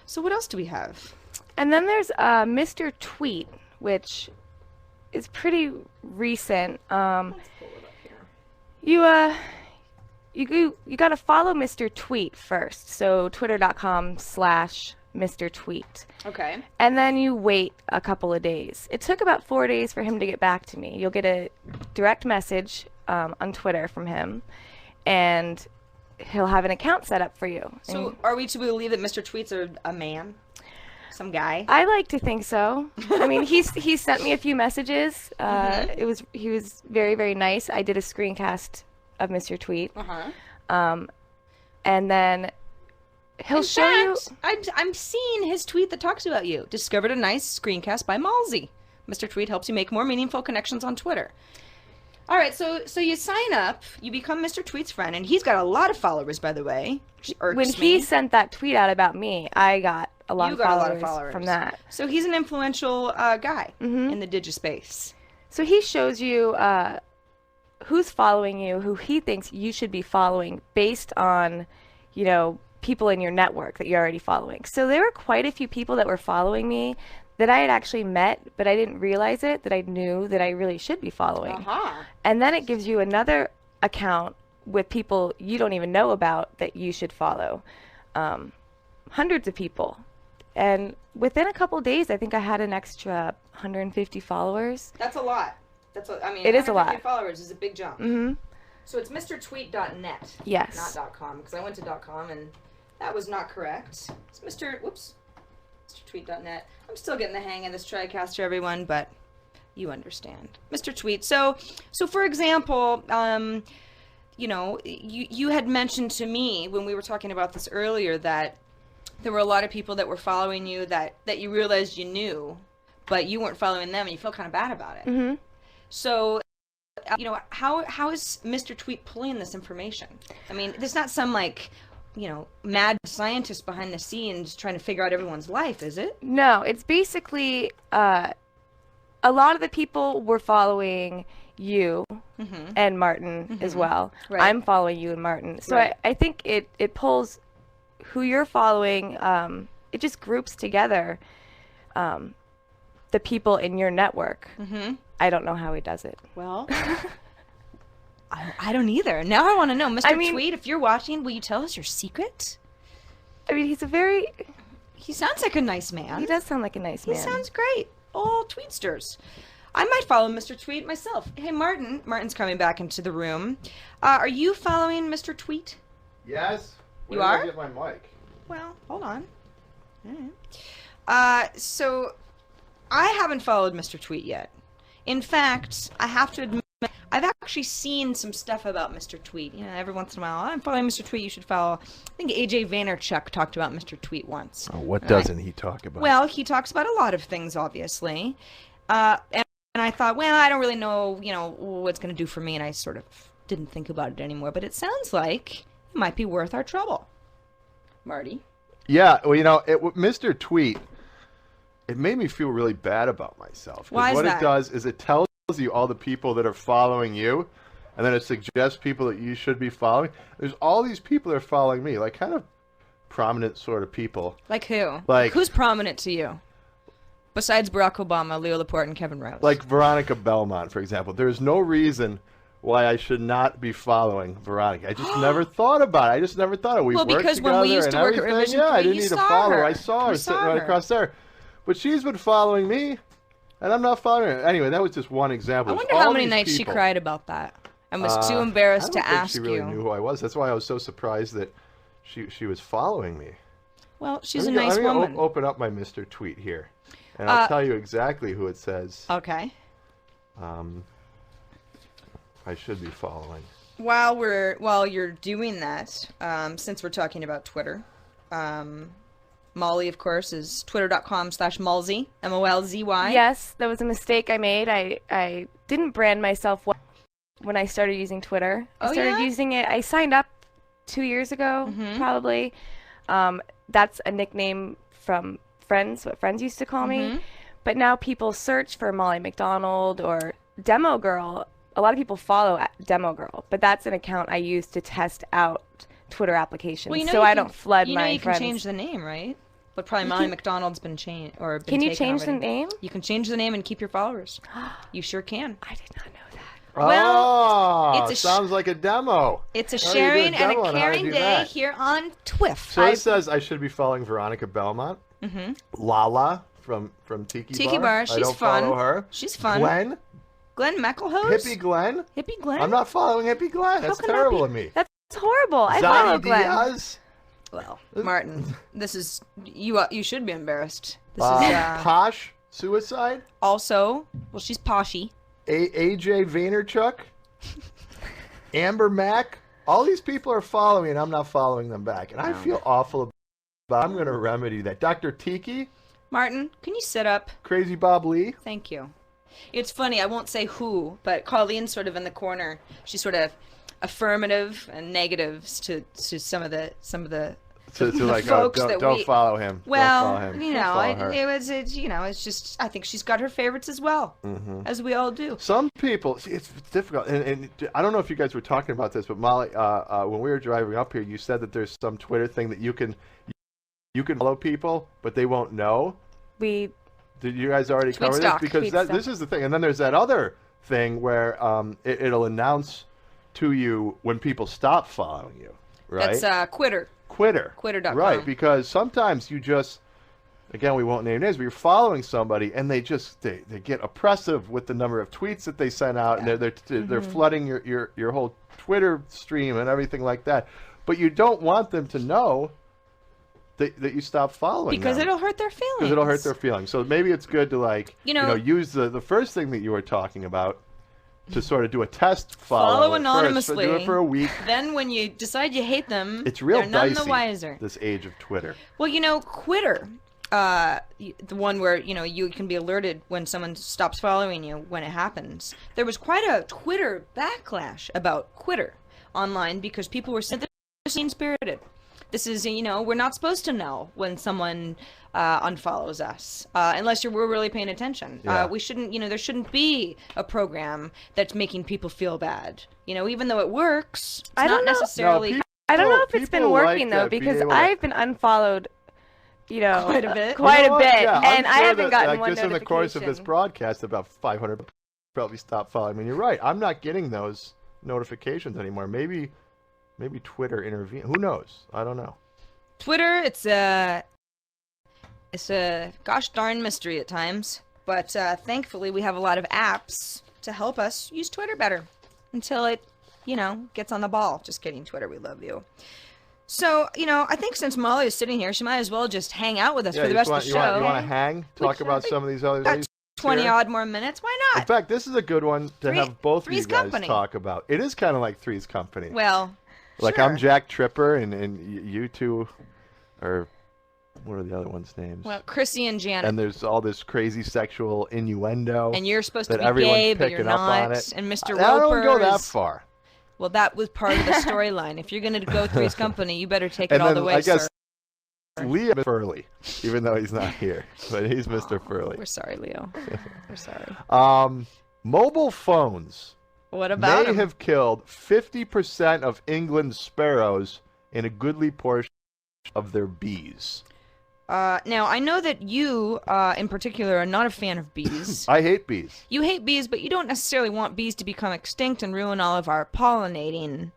B: So what else do we have?
D: And then there's Mr. Tweet, which is pretty recent. You got to follow Mr. Tweet first. So twitter.com/Mr. Tweet.
B: Okay.
D: And then you wait a couple of days. It took about 4 days for him to get back to me. You'll get a direct message on Twitter from him, and he'll have an account set up for you.
B: So
D: And
B: are we to believe that Mr. Tweets are a man? Some guy?
D: I like to think so. I mean, he sent me a few messages. He was very, very nice. I did a screencast of Mr. Tweet. And then he'll show you.
B: I'm seeing his tweet that talks about you. Discovered a nice screencast by Malsey. Mr. Tweet helps you make more meaningful connections on Twitter. All right, so you sign up, you become Mr. Tweet's friend, and he's got a lot of followers, by the way. Which irks
D: When
B: me.
D: he sent that tweet out about me, I got a lot,
B: You
D: of,
B: got
D: followers
B: a lot of followers
D: from that.
B: So he's an influential guy in the digispace.
D: So he shows you who's following you, who he thinks you should be following based on, people in your network that you're already following. So there were quite a few people that were following me that I had actually met, but I didn't realize it, that I knew that I really should be following. And then it gives you another account with people you don't even know about that you should follow. Hundreds of people. And within a couple days, I think I had an extra 150 followers.
B: That's a lot.
D: It is a lot.
B: 150 followers is a big jump. So it's MrTweet.net.
D: Yes.
B: Not .com, because I went to .com and that was not correct. It's MrTweet.net. I'm still getting the hang of this TriCaster, everyone, but you understand. Mr. Tweet. So for example, you had mentioned to me when we were talking about this earlier that there were a lot of people that were following you that you realized you knew, but you weren't following them and you felt kind of bad about it. So, how is Mr. Tweet pulling this information? I mean, there's not some mad scientist behind the scenes trying to figure out everyone's life, is it?
D: No, it's basically a lot of the people were following you and Martin as well.
B: Right.
D: I'm following you and Martin. So
B: Right.
D: I think it pulls who you're following. It just groups together the people in your network. I don't know how he does it.
B: Well, I don't either. Now I want to know, Mr. Tweet, if you're watching, will you tell us your secret?
D: I mean,
B: He sounds like a nice man.
D: he does sound like a nice man.
B: He sounds great. All tweetsters. I might follow Mr. Tweet myself. Hey, Martin. Martin's coming back into the room. Are you following Mr. Tweet?
C: Yes.
B: You
C: Where
B: are?
C: did I get my mic?
B: Well, hold on. All right. So I haven't followed Mr. Tweet yet. In fact, I have to admit, I've actually seen some stuff about Mr. Tweet. Every once in a while, I'm following Mr. Tweet, you should follow. I think AJ Vaynerchuk talked about Mr. Tweet once.
C: Oh, what doesn't he talk about?
B: Well, he talks about a lot of things, obviously. And I thought, well, I don't really know, what it's going to do for me, and I sort of didn't think about it anymore. But it sounds like it might be worth our trouble. Marty?
C: Yeah, well, Mr. Tweet, it made me feel really bad about myself. 'Cause
B: Why is
C: what
B: that?
C: it does is it tells you all the people that are following you, and then it suggests people that you should be following. There's all these people that are following me, like kind of prominent sort of people.
B: Like who?
C: Like-
B: Who's prominent to you? Besides Barack Obama, Leo Laporte, and Kevin Rose.
C: Like Veronica Belmont, for example. There's no reason why I should not be following Veronica. I just never thought about it. I just never thought of it. We
B: Well,
C: worked
B: because when
C: together
B: we used
C: and
B: to work at
C: everything.
B: Revision
C: Yeah, I
B: 3,
C: didn't
B: you
C: need to
B: saw
C: follow her.
B: her.
C: I saw her
B: You
C: sitting
B: saw
C: right
B: her.
C: across there. But she's been following me, and I'm not following her. Anyway, that was just one example.
B: I
C: There's
B: wonder how
C: all
B: many
C: these
B: nights she
C: people.
B: cried about that. I was too embarrassed to
C: I don't think
B: ask
C: she really
B: you.
C: knew who I was. That's why I was so surprised that she was following me.
B: Well, she's a
C: Let me
B: nice
C: go-
B: woman.
C: open up my Mr. Tweet here. And I'll tell you exactly who it says.
B: Okay.
C: I should be following.
B: While you're doing that, since we're talking about Twitter, Molly, of course, is twitter.com/Molzy, MOLZY.
D: Yes, that was a mistake I made. I didn't brand myself well when I started using Twitter. I started using it. I signed up 2 years ago, probably. That's a nickname from friends, what friends used to call me. But now people search for Molly McDonald or Demo Girl. A lot of people follow Demo Girl, but that's an account I use to test out Twitter applications,
B: Well,
D: so I don't flood my
B: You know you
D: friends.
B: can change the name, right? But probably Molly McDonald's been changed or been
D: Can you
B: taken
D: change the
B: already.
D: name?
B: You can change the name and keep your followers. You sure can.
D: I did not know that.
B: Well,
C: Oh, sounds like a demo.
B: It's a
C: How do you do a
B: sharing and
C: demo
B: a
C: on how to
B: caring
C: do
B: day
C: that?
B: here on TWiF.
C: So it says I should be following Veronica Belmont. Lala from Tiki
B: Bar.
C: I
B: She's
C: don't
B: fun.
C: follow her.
B: She's fun.
C: Glenn
B: McElhose?
C: Hippie Glenn.
B: Hippie Glenn?
C: I'm not following Hippie Glenn. That's
D: can that
C: terrible
D: be?
C: of me.
D: That's horrible. I follow
C: Zadie
D: Glenn.
C: Diaz.
B: Well, Martin, this is you should be embarrassed. This is
C: Posh Suicide.
B: also, well, she's poshy.
C: AJ Vaynerchuk. Amber Mack. All these people are following me, and I'm not following them back. And I feel awful about it. I'm going to remedy that. Dr. Tiki.
B: Martin, can you sit up?
C: Crazy Bob Lee.
B: Thank you. It's funny, I won't say who, but Colleen's sort of in the corner. She's sort of affirmative and negatives to some of the
C: To like,
B: folks
C: oh,
B: that
C: don't
B: we
C: follow him.
B: Well,
C: don't follow him.
B: you
C: Don't
B: know,
C: follow her.
B: it's just I think she's got her favorites as well, as we all do.
C: Some people, see, it's difficult, and I don't know if you guys were talking about this, but Molly, when we were driving up here, you said that there's some Twitter thing that you can follow people, but they won't know. Did you guys already
B: Tweet
C: cover
B: stock.
C: this? Because this is the thing, and then there's that other thing where it'll announce to you when people stop following you, right?
B: That's Quitter. Quitter.com.
C: Right, because sometimes you just, again, we won't name names, but you're following somebody and they get oppressive with the number of tweets that they send out, and they're flooding your whole Twitter stream and everything like that. But you don't want them to know that you stop following
B: Because
C: them.
B: it'll hurt their feelings.
C: Because it'll hurt their feelings. So maybe it's good to use the first thing that you were talking about to sort of do a test
B: Follow
C: first.
B: anonymously.
C: Do it for a week.
B: Then when you decide you hate them,
C: It's real
B: they're none
C: dicey,
B: the wiser.
C: this age of Twitter.
B: Well, Quitter, the one where, you can be alerted when someone stops following you when it happens. There was quite a Twitter backlash about Quitter online because people were saying they're mean-spirited. This is, we're not supposed to know when someone unfollows us unless we're really paying attention.
C: Yeah.
B: We shouldn't, there shouldn't be a program that's making people feel bad. Even though it works, it's
D: I
B: not
D: don't know.
B: necessarily.
C: No,
D: I don't know if it's
C: people
D: been
C: like
D: working though,
C: that, being
D: because
C: able to-
D: I've been unfollowed,
B: Quite a bit.
D: quite
C: You know
D: a
C: what?
D: bit,
C: Yeah,
D: and
C: I'm
D: I
C: sure
D: haven't
C: that,
D: gotten
C: like,
D: one
C: just in the course of this
D: notification.
C: broadcast, about 500 probably stopped following me. You're right. I'm not getting those notifications anymore. Maybe Twitter intervened. Who knows? I don't know.
B: Twitter, it's a gosh darn mystery at times, but thankfully we have a lot of apps to help us use Twitter better until it, gets on the ball. Just kidding, Twitter, we love you. So, I think since Molly is sitting here, she might as well just hang out with us for the rest of the show.
C: You want to hang? Talk about some of these other
B: Got
C: things?
B: 20
C: here?
B: odd more minutes. Why
C: In
B: not?
C: fact, this is a good one to have both of you
B: Three's
C: guys
B: Company.
C: talk about. It is kind of like Three's Company.
B: Well,
C: Like
B: sure.
C: I'm Jack Tripper, and you two are, what are the other ones' names?
B: Well, Chrissy and Janet.
C: And there's all this crazy sexual innuendo.
B: And you're supposed to
C: that
B: be
C: everyone's
B: gay, but you're
C: picking up on
B: not.
C: it.
B: And Mr.
C: I
B: Roper
C: don't go that
B: is-
C: far.
B: Well, that was part of the storyline. If you're going to go Three's Company, you better take it
C: And
B: all
C: then
B: the way,
C: I guess
B: sir.
C: Leo Furley, even though he's not here, but he's Mr. Furley.
B: We're sorry, Leo. We're sorry.
C: Mobile phones
B: What about
C: may
B: 'em?
C: have killed 50% of England's sparrows and a goodly portion of their bees.
B: Now, I know that you, in particular, are not a fan of bees.
C: I hate bees.
B: You hate bees, but you don't necessarily want bees to become extinct and ruin all of our pollinating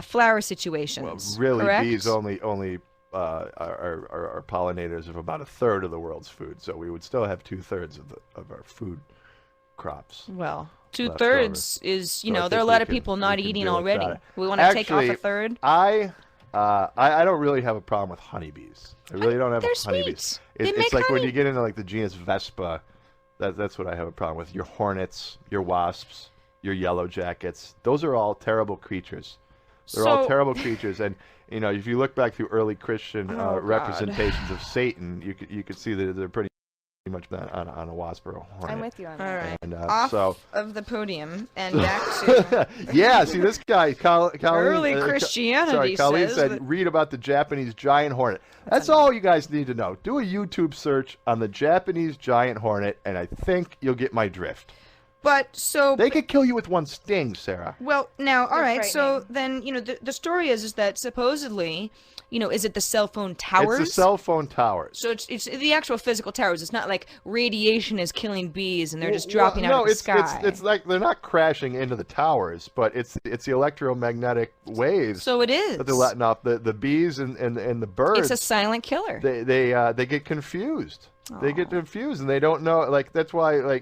B: flower
C: Well,
B: situations.
C: really,
B: correct?
C: bees only are pollinators of about a third of the world's food, so we would still have 2/3 of our food crops.
B: Well,
C: left
B: 2/3 is,
C: So I
B: there are a
C: think
B: lot
C: we
B: of
C: can-
B: people
C: we
B: not
C: can
B: eating
C: deal with
B: already.
C: that.
B: We want to take off
C: Actually,
B: a third.
C: I I don't really have a problem with honeybees. I really don't have
B: They're
C: honeybees.
B: sweet. They
C: It's
B: make
C: like when
B: honey.
C: you get into like the genus Vespa, that's what I have a problem with. Your hornets, your wasps, your yellow jackets. Those are all terrible creatures. They're all
B: So-
C: terrible creatures, and you know if you look back through early Christian
B: Oh, God.
C: representations of Satan, you could see that they're pretty much on a wasp or a hornet.
D: I'm with you on
B: All
D: that.
B: right.
C: And
B: Off
C: so
B: of the podium and back to
C: yeah, see this guy, Colleen,
B: early Christianity
C: Colleen
B: says
C: said,
B: that-
C: read about the Japanese giant hornet. That's all you guys need to know. Do a YouTube search on the Japanese giant hornet, and I think you'll get my drift.
B: But so
C: They could kill you with one sting, Sarah.
B: well now, all
D: They're
B: right. So
D: frightening.
B: then the story is that supposedly, is it the cell phone towers?
C: It's the cell phone towers.
B: So it's the actual physical towers. It's not like radiation is killing bees and they're just
C: Well,
B: dropping out
C: no,
B: of the
C: it's,
B: sky.
C: it's like they're not crashing into the towers, but it's the electromagnetic waves
B: So it is.
C: that they're letting off. The bees and the birds.
B: It's a silent killer.
C: They get confused. They get confused and they don't know. Like that's why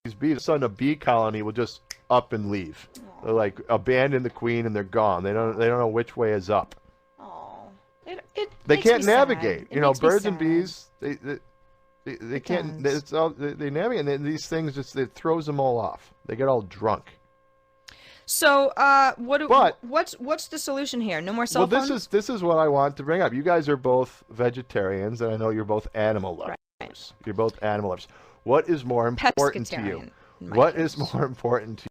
C: these bees, son of bee colony will just up and leave. They're like abandon the queen and they're gone. They don't know which way is up.
B: Oh, it
C: They
B: makes
C: can't
B: me sad.
C: navigate.
B: It
C: You know,
B: makes me
C: birds and
B: sad.
C: bees. They can't.
B: does.
C: It's all they navigate. And then these things just it throws them all off. They get all drunk.
B: So,
C: But-
B: what's the solution here? No more cell
C: Well,
B: phones.
C: this is what I want to bring up. You guys are both vegetarians, and I know you're both animal lovers.
B: Right.
C: You're both animal lovers. What is more important to you?
B: Pescatarian, in my
C: What
B: case.
C: is more important to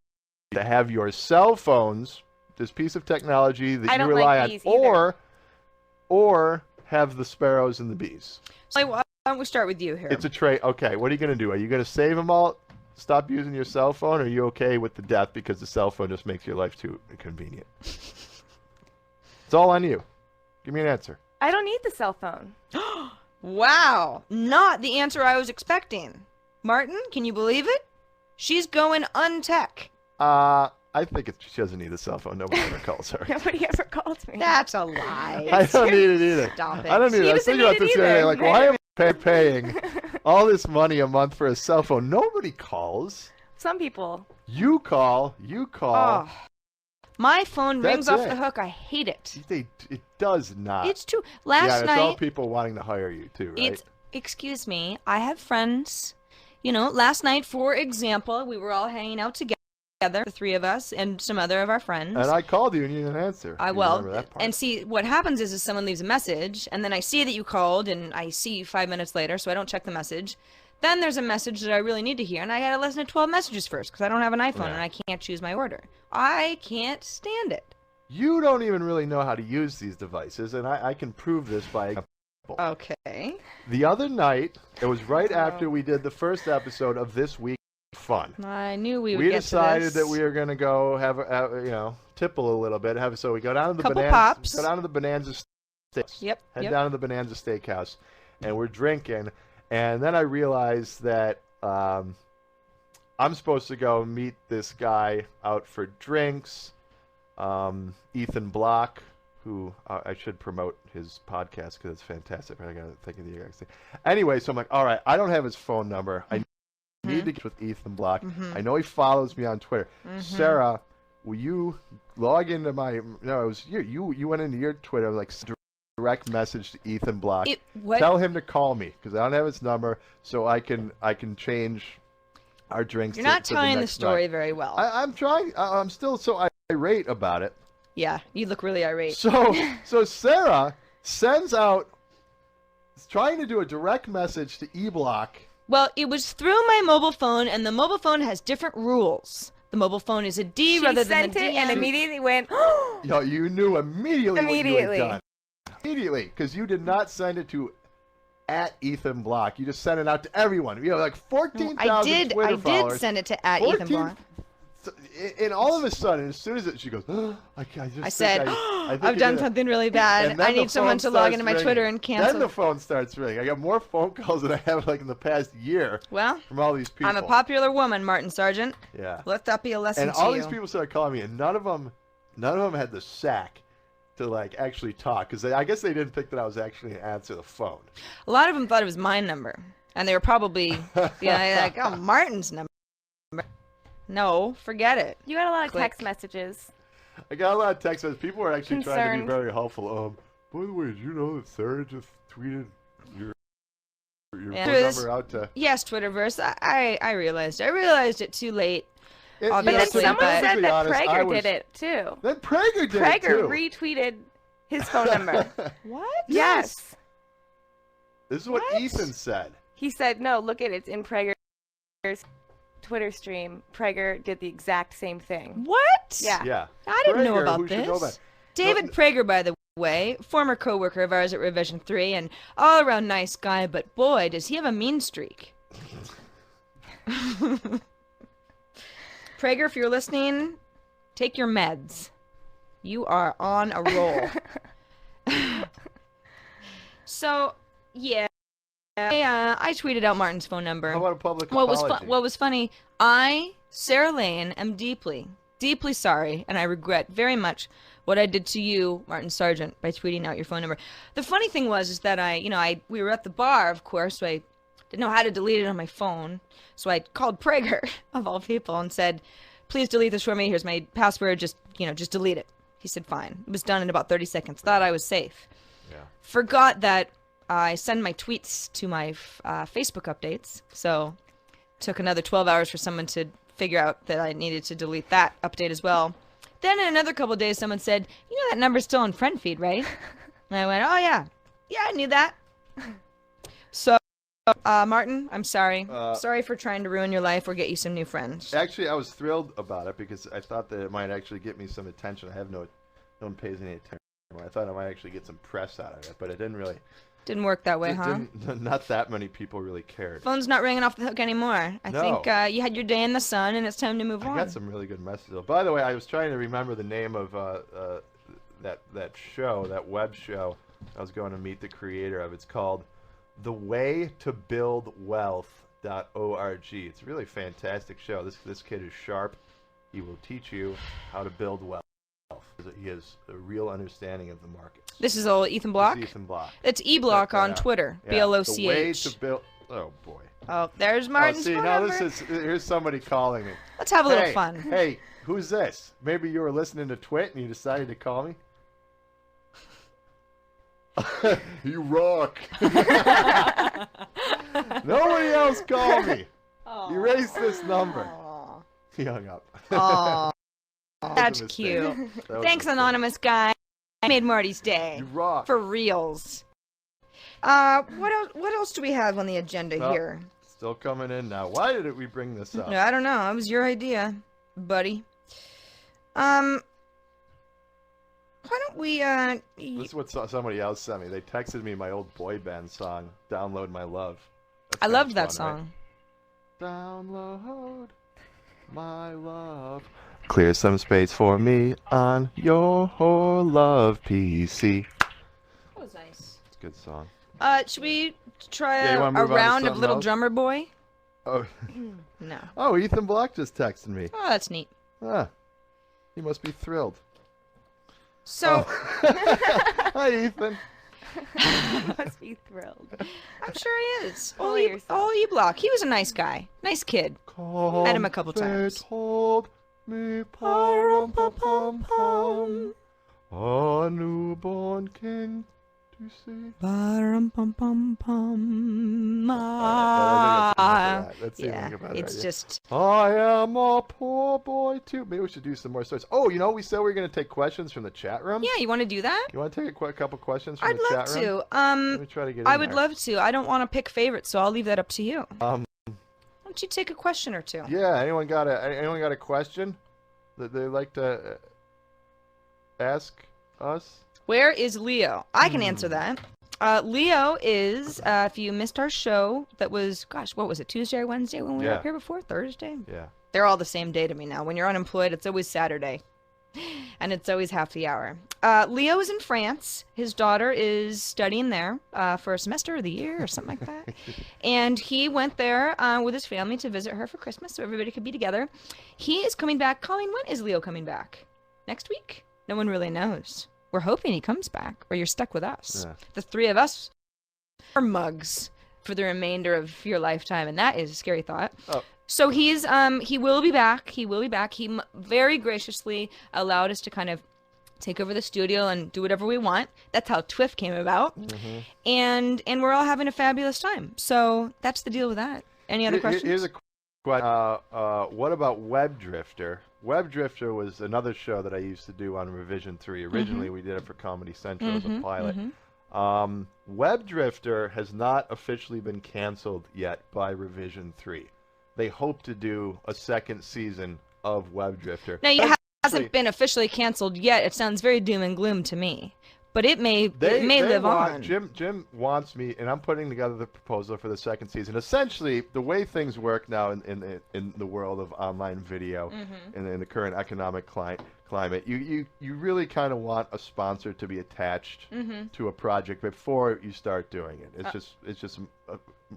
C: you? To have your cell phones, this piece of technology that
D: I
C: you
D: don't
C: rely
D: like
C: on,
D: bees either.
C: or have the sparrows and the bees.
B: So why don't we start with you here?
C: It's a trade. Okay, what are you going to do? Are you going to save them all? Stop using your cell phone? Or are you okay with the death because the cell phone just makes your life too inconvenient? It's all on you. Give me an answer.
D: I don't need the cell phone.
B: Wow, not the answer I was expecting. Martin, can you believe it? She's going untech.
C: I think she doesn't need a cell phone. Nobody ever calls her.
D: Nobody ever called me.
B: That's a lie.
C: I don't need it either.
B: Stop it.
C: I don't need
D: She
C: it. I was
D: doesn't
C: thinking about
D: need it
C: this the other day.
D: either.
C: Like, why am I paying all this money a month for a cell phone? Nobody calls.
D: Some people.
C: You call.
B: Oh, my phone rings
C: That's
B: off
C: it.
B: the hook. I hate it.
C: It does not.
B: It's too.
C: yeah,
B: Last
C: it's all
B: night,
C: people wanting to hire you too, right?
B: it's. Excuse me. I have friends. Last night, for example, we were all hanging out together, the three of us and some other of our friends.
C: And I called you and you didn't answer. You remember that part?
B: and see what happens is someone leaves a message, and then I see that you called, and I see you 5 minutes later, so I don't check the message. Then there's a message that I really need to hear, and I gotta listen to 12 messages first because I don't have an iPhone
C: Yeah.
B: and I can't choose my order. I can't stand it.
C: You don't even really know how to use these devices, and I can prove this by example.
B: Okay.
C: The other night, it was right after we did the first episode of This Week Fun.
B: I knew we would
C: We
B: get
C: decided
B: to this.
C: that we were gonna go tipple a little bit. So we go down to the
B: Couple
C: Bonanza.
B: pops.
C: Go down to the Bonanza Steakhouse.
B: Yep.
C: Head down to the Bonanza Steakhouse, and we're drinking. And then I realized that I'm supposed to go meet this guy out for drinks, Ethan Block, who I should promote his podcast because it's fantastic. But I gotta think of the exact thing. Anyway, so I'm like, all right, I don't have his phone number. I need to get with Ethan Block. I know he follows me on Twitter. Sarah, will you log into my? No, it was you. You went into your Twitter like direct message to Ethan Block.
B: What?
C: Tell him to call me because I don't have his number, so I can change our drinks.
B: You're not
C: to
B: telling the
C: next
B: story
C: night.
B: very well.
C: I'm trying. I'm still so irate about it.
B: Yeah, you look really irate.
C: So Sarah sends out, trying to do a direct message to E-Block.
B: Well, it was through my mobile phone, and the mobile phone has different rules. The mobile phone is a D
D: She
B: rather than
D: sent
B: a
D: it
B: DM.
D: and immediately went,
C: Yo, you knew immediately what you
D: Immediately.
C: had done. Immediately, because you did not send it to @Ethan Block. You just sent it out to everyone. Like 14,000 Twitter
B: I
C: followers.
B: did send it to @Ethan
C: 14
B: Block.
C: And all of a sudden, as soon as she goes, I
B: said,
C: think
B: I've done something really bad.
C: And then
B: I
C: the
B: need someone
C: phone
B: to log
C: starts
B: into my
C: ringing.
B: Twitter and cancel.
C: Then the phone starts ringing. I got more phone calls than I have like in the past year
B: Well,
C: from all these people.
B: I'm a popular woman, Martin Sargent.
C: Yeah.
B: Let that be a lesson
C: And
B: to
C: all
B: you.
C: these people started calling me, and none of them had the sack to like actually talk because I guess they didn't think that I was actually going to answer the phone.
B: A lot of them thought it was my number, and they were probably like, "Oh, Martin's number." No, forget it.
D: you got a lot of
B: Click.
D: text messages.
C: I got a lot of text messages. People were actually trying to
D: Concerned.
C: be very helpful. By the way, did you know that Sarah just tweeted your phone number out to...
B: Yes, Twitterverse. I realized. I realized it too late.
C: It,
D: But then
B: Obviously,
D: someone
B: but-
D: said that
C: honest,
D: Prager did it too.
C: Then Prager did it
D: Prager
C: too.
D: retweeted his phone number.
B: What?
D: Yes.
C: This is what
B: What?
C: Ethan said.
D: He said, no, look at it. It's in Prager's Twitter stream. Prager did the exact same thing.
B: What?
D: Yeah.
C: Yeah.
B: I didn't know
C: Prager,
B: about
C: who should know
B: this.
C: that?
B: David
C: No,
B: Prager, by the way, former co-worker of ours at Revision 3, and all-around nice guy, but boy, does he have a mean streak. Prager, if you're listening, take your meds. You are on a roll. So, yeah, I tweeted out Martin's phone number.
C: How about a public
B: What
C: apology?
B: was funny, I, Sarah Lane, am deeply sorry, and I regret very much what I did to you, Martin Sargent, by tweeting out your phone number. The funny thing is that we were at the bar, of course, so I didn't know how to delete it on my phone, so I called Prager, of all people, and said, please delete this for me, here's my password, just delete it. He said, fine. It was done in about 30 seconds. Thought I was safe.
C: Yeah.
B: Forgot that I send my tweets to my Facebook updates, so took another 12 hours for someone to figure out that I needed to delete that update as well. Then in another couple of days, someone said, you know that number's still on friend feed, right? And I went, oh, yeah. Yeah, I knew that. So, Martin, I'm sorry. Sorry for trying to ruin your life or get you some new friends.
C: Actually, I was thrilled about it because I thought that it might actually get me some attention. I have no one pays any attention. I thought I might actually get some press out of it, but it didn't really.
B: Didn't work that way,
C: It
B: huh?
C: not that many people really cared.
B: Phone's not ringing off the hook anymore. I
C: No.
B: think you had your day in the sun, and it's time to move
C: I
B: on.
C: got some really good messages. By the way, I was trying to remember the name of that show, that web show. I was going to meet the creator of. It's called The Way to Build Wealth.org. It's a really fantastic show. This kid is sharp. He will teach you how to build wealth. He has a real understanding of the markets.
B: This is old Ethan Block?
C: It's Ethan Block.
B: It's E-Block
C: Check that
B: on
C: out.
B: Twitter.
C: Yeah.
B: B-L-O-C-H.
C: The way to build. Oh boy.
B: Oh, there's Martin's
C: see,
B: phone
C: now
B: number.
C: here's somebody calling me.
B: Let's have a little
C: Hey,
B: fun.
C: Hey, who's this? Maybe you were listening to Twit and you decided to call me? You rock. Nobody else call me. Erase this number.
B: Aw.
C: He hung up.
B: Aw.
C: That was a
B: That's
C: mistake.
B: cute.
C: That was
B: Thanks,
C: a mistake.
B: anonymous guy. I made Marty's day.
C: You rock.
B: For reals. What else do we have on the agenda
C: Well,
B: here?
C: Still coming in now. Why did we bring this up?
B: No, I don't know. It was your idea, buddy. Why don't we,
C: This is what somebody else sent me. They texted me my old boy band song, Download My Love. That's
B: I
C: kinda
B: loved that
C: fun, right?
B: song.
C: Download my love. Clear some space for me on your love PC.
B: That was nice.
C: It's a good song.
B: Should we try
C: Yeah, you
B: a
C: wanna move on to
B: round of
C: something
B: Little
C: else?
B: Drummer Boy?
C: Oh,
B: No.
C: oh, Ethan Block just texted me.
B: Oh, that's neat.
C: Ah, he must be thrilled.
B: So,
C: Hi, Ethan.
D: Must be thrilled.
B: I'm sure he is.
D: Bully yourself.
B: All E-Block. He was a nice guy. Nice kid. Met him a couple times.
C: They told me, pum-pum-pum-pum, a newborn king to see.
B: Ba-rum-pum-pum-pum.
C: Let's see if we
B: Yeah,
C: can get better
B: it's
C: idea.
B: just...
C: I am a poor boy too. Maybe we should do some more stories. Oh, you know, we said we were going to take questions from the chat room.
B: Yeah, you want to do that?
C: You want to take a couple questions from
B: I'd
C: the
B: love
C: chat room?
B: to.
C: Let me try to get
B: I
C: in
B: would
C: there.
B: love to. I don't want to pick favorites, so I'll leave that up to you. Why don't you take a question or two?
C: Yeah. Anyone got a question that they'd like to ask us?
B: Where is Leo? I can answer that. Leo is, if you missed our show, that was, gosh, what was it, Tuesday or Wednesday when we were
C: Yeah.
B: up here before? Thursday?
C: Yeah.
B: They're all the same day to me now. When you're unemployed, it's always Saturday. And it's always half the hour. Leo is in France. His daughter is studying there for a semester of the year or something like that. And he went there with his family to visit her for Christmas so everybody could be together. He is coming back. Colleen, when is Leo coming back? Next week? No one really knows. We're hoping he comes back, or you're stuck with us.
C: Yeah.
B: The three of us are mugs for the remainder of your lifetime, and that is a scary thought.
C: Oh,
B: So he will be back. He will be back. He very graciously allowed us to kind of take over the studio and do whatever we want. That's how TWiF came about. And we're all having a fabulous time. So that's the deal with that. Any other questions?
C: Here's a question. What about Web Drifter? Web Drifter was another show that I used to do on Revision 3. Originally, we did it for Comedy Central as a pilot. Web Drifter has not officially been canceled yet by Revision 3. They hope to do a second season of Web Drifter.
B: Now, it hasn't been officially canceled yet. It sounds very doom and gloom to me. But it may live on.
C: Jim wants me, and I'm putting together the proposal for the second season. Essentially, the way things work now in the world of online video and in the current economic climate, you really kind of want a sponsor to be attached to a project before you start doing it. It's just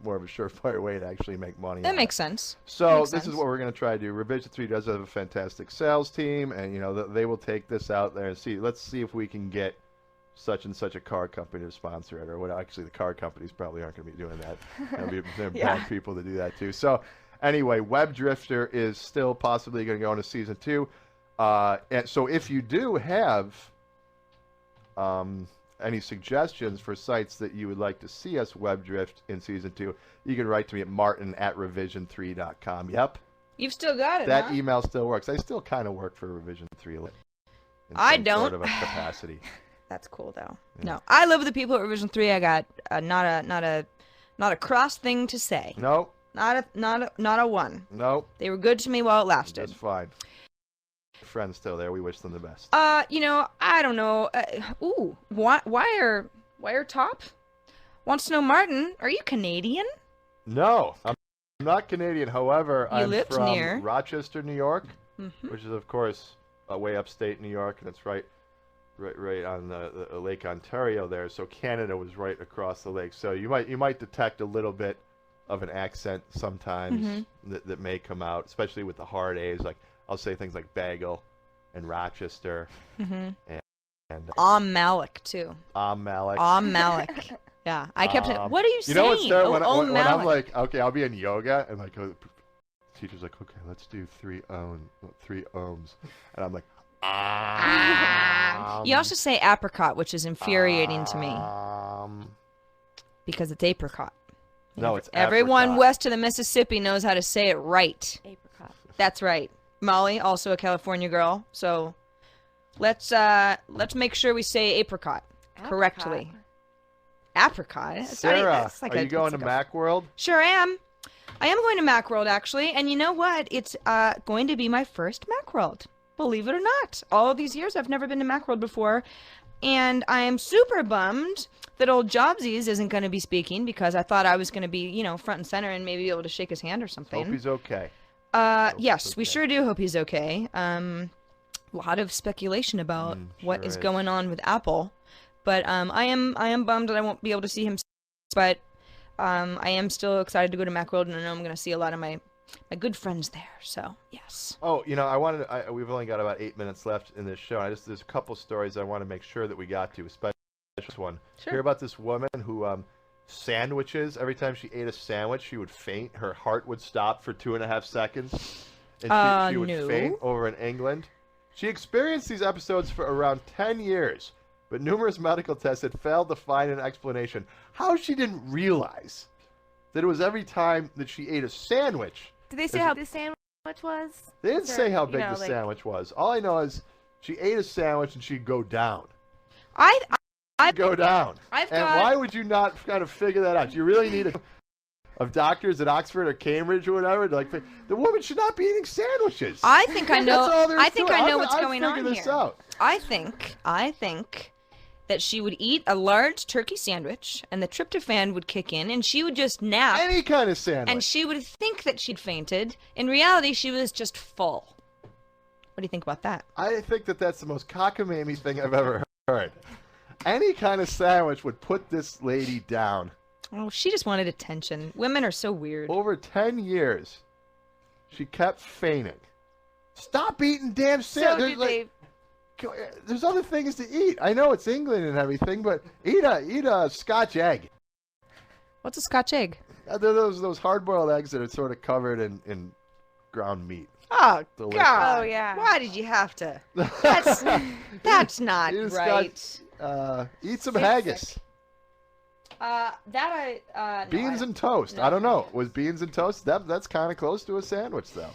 C: more of a surefire way to actually make money.
B: That makes sense.
C: So this is what we're going to try to do. Revision 3 does have a fantastic sales team, and they will take this out there and see. Let's see if we can get such and such a car company to sponsor it, or what? Actually, the car companies probably aren't going to be doing that. They're bad people to do that too. So anyway, Web Drifter is still possibly going to go into season 2. And so if you do have any suggestions for sites that you would like to see us web drift in season 2, you can write to me at martin@revision3.com. Yep.
B: You've still got it,
C: That email still works. I still kind of work for Revision 3 in
B: I
C: some
B: don't.
C: sort of a capacity.
B: That's cool, though. Yeah. No, I live with the people at Revision 3. I got not a cross thing to say.
C: No.
B: Not a one.
C: No.
B: They were good to me while it lasted.
C: That's fine. Friends still there. We wish them the best.
B: I don't know. Wire Top wants to know, Martin, are you Canadian?
C: No, I'm not Canadian. However, I'm from
B: near
C: Rochester, New York, which is of course way upstate New York, and it's right on the Lake Ontario there. So Canada was right across the lake. So you might detect a little bit of an accent sometimes that may come out, especially with the hard A's. Like I'll say things like bagel and Rochester and
B: Malik too.
C: Malik.
B: Malik. Yeah, I kept saying, what are you saying?
C: You know what's when I'm like, okay, I'll be in yoga, and like the teacher's like, okay, let's do 3 ohms, and I'm like,
B: You also say apricot, which is infuriating to me because it's apricot.
C: No, it's
B: everyone
C: apricot.
B: west of the Mississippi knows how to say it right.
D: Apricot.
B: That's right. Molly, also a California girl, so let's make sure we say apricot correctly. Apricot.
C: Sarah, are you going to Macworld?
B: Sure am. I am going to Macworld, actually, and you know what? It's going to be my first Macworld. Believe it or not. All of these years, I've never been to Macworld before, and I am super bummed that old Jobsies isn't going to be speaking, because I thought I was going to be, front and center and maybe be able to shake his hand or something.
C: Hope he's okay.
B: Yes, we sure do hope he's okay. A lot of speculation about what is going on with Apple. But I am bummed that I won't be able to see him. But I am still excited to go to Macworld, and I know I'm going to see a lot of my good friends there. So yes.
C: Oh, we've only got about 8 minutes left in this show. There's a couple stories I want to make sure that we got to, especially this one.
B: Sure.
C: Hear about this woman who sandwiches. Every time she ate a sandwich, she would faint. Her heart would stop for 2.5 seconds, and she would faint over in England. She experienced these episodes for around 10 years. But numerous medical tests had failed to find an explanation. How she didn't realize that it was every time that she ate a sandwich.
D: Did they say how the sandwich was?
C: They didn't say how big the sandwich was. All I know is she ate a sandwich and she'd go down. Go down. Why would you not kind of figure that out? Do you really need of doctors at Oxford or Cambridge or whatever? Like, the woman should not be eating sandwiches.
B: I think I know. I think I know what's going on
C: this
B: here.
C: Out.
B: I think that she would eat a large turkey sandwich, and the tryptophan would kick in, and she would just nap.
C: Any kind of sandwich.
B: And she would think that she'd fainted. In reality, she was just full. What do you think about that?
C: I think that that's the most cockamamie thing I've ever heard. Any kind of sandwich would put this lady down.
B: Oh, she just wanted attention. Women are so weird.
C: Over 10 years, she kept fainting. Stop eating damn sandwiches. There's other things to eat. I know it's England and everything, but eat a Scotch egg.
B: What's a Scotch egg?
C: They're those hard-boiled eggs that are sort of covered in ground meat.
B: Oh
C: Delicious.
B: God!
D: Oh, yeah.
B: Why did you have to? That's not
C: You just
B: right.
C: eat some haggis.
B: Beans
C: And toast. I don't know. Was beans and toast? That's kind of close to a sandwich, though.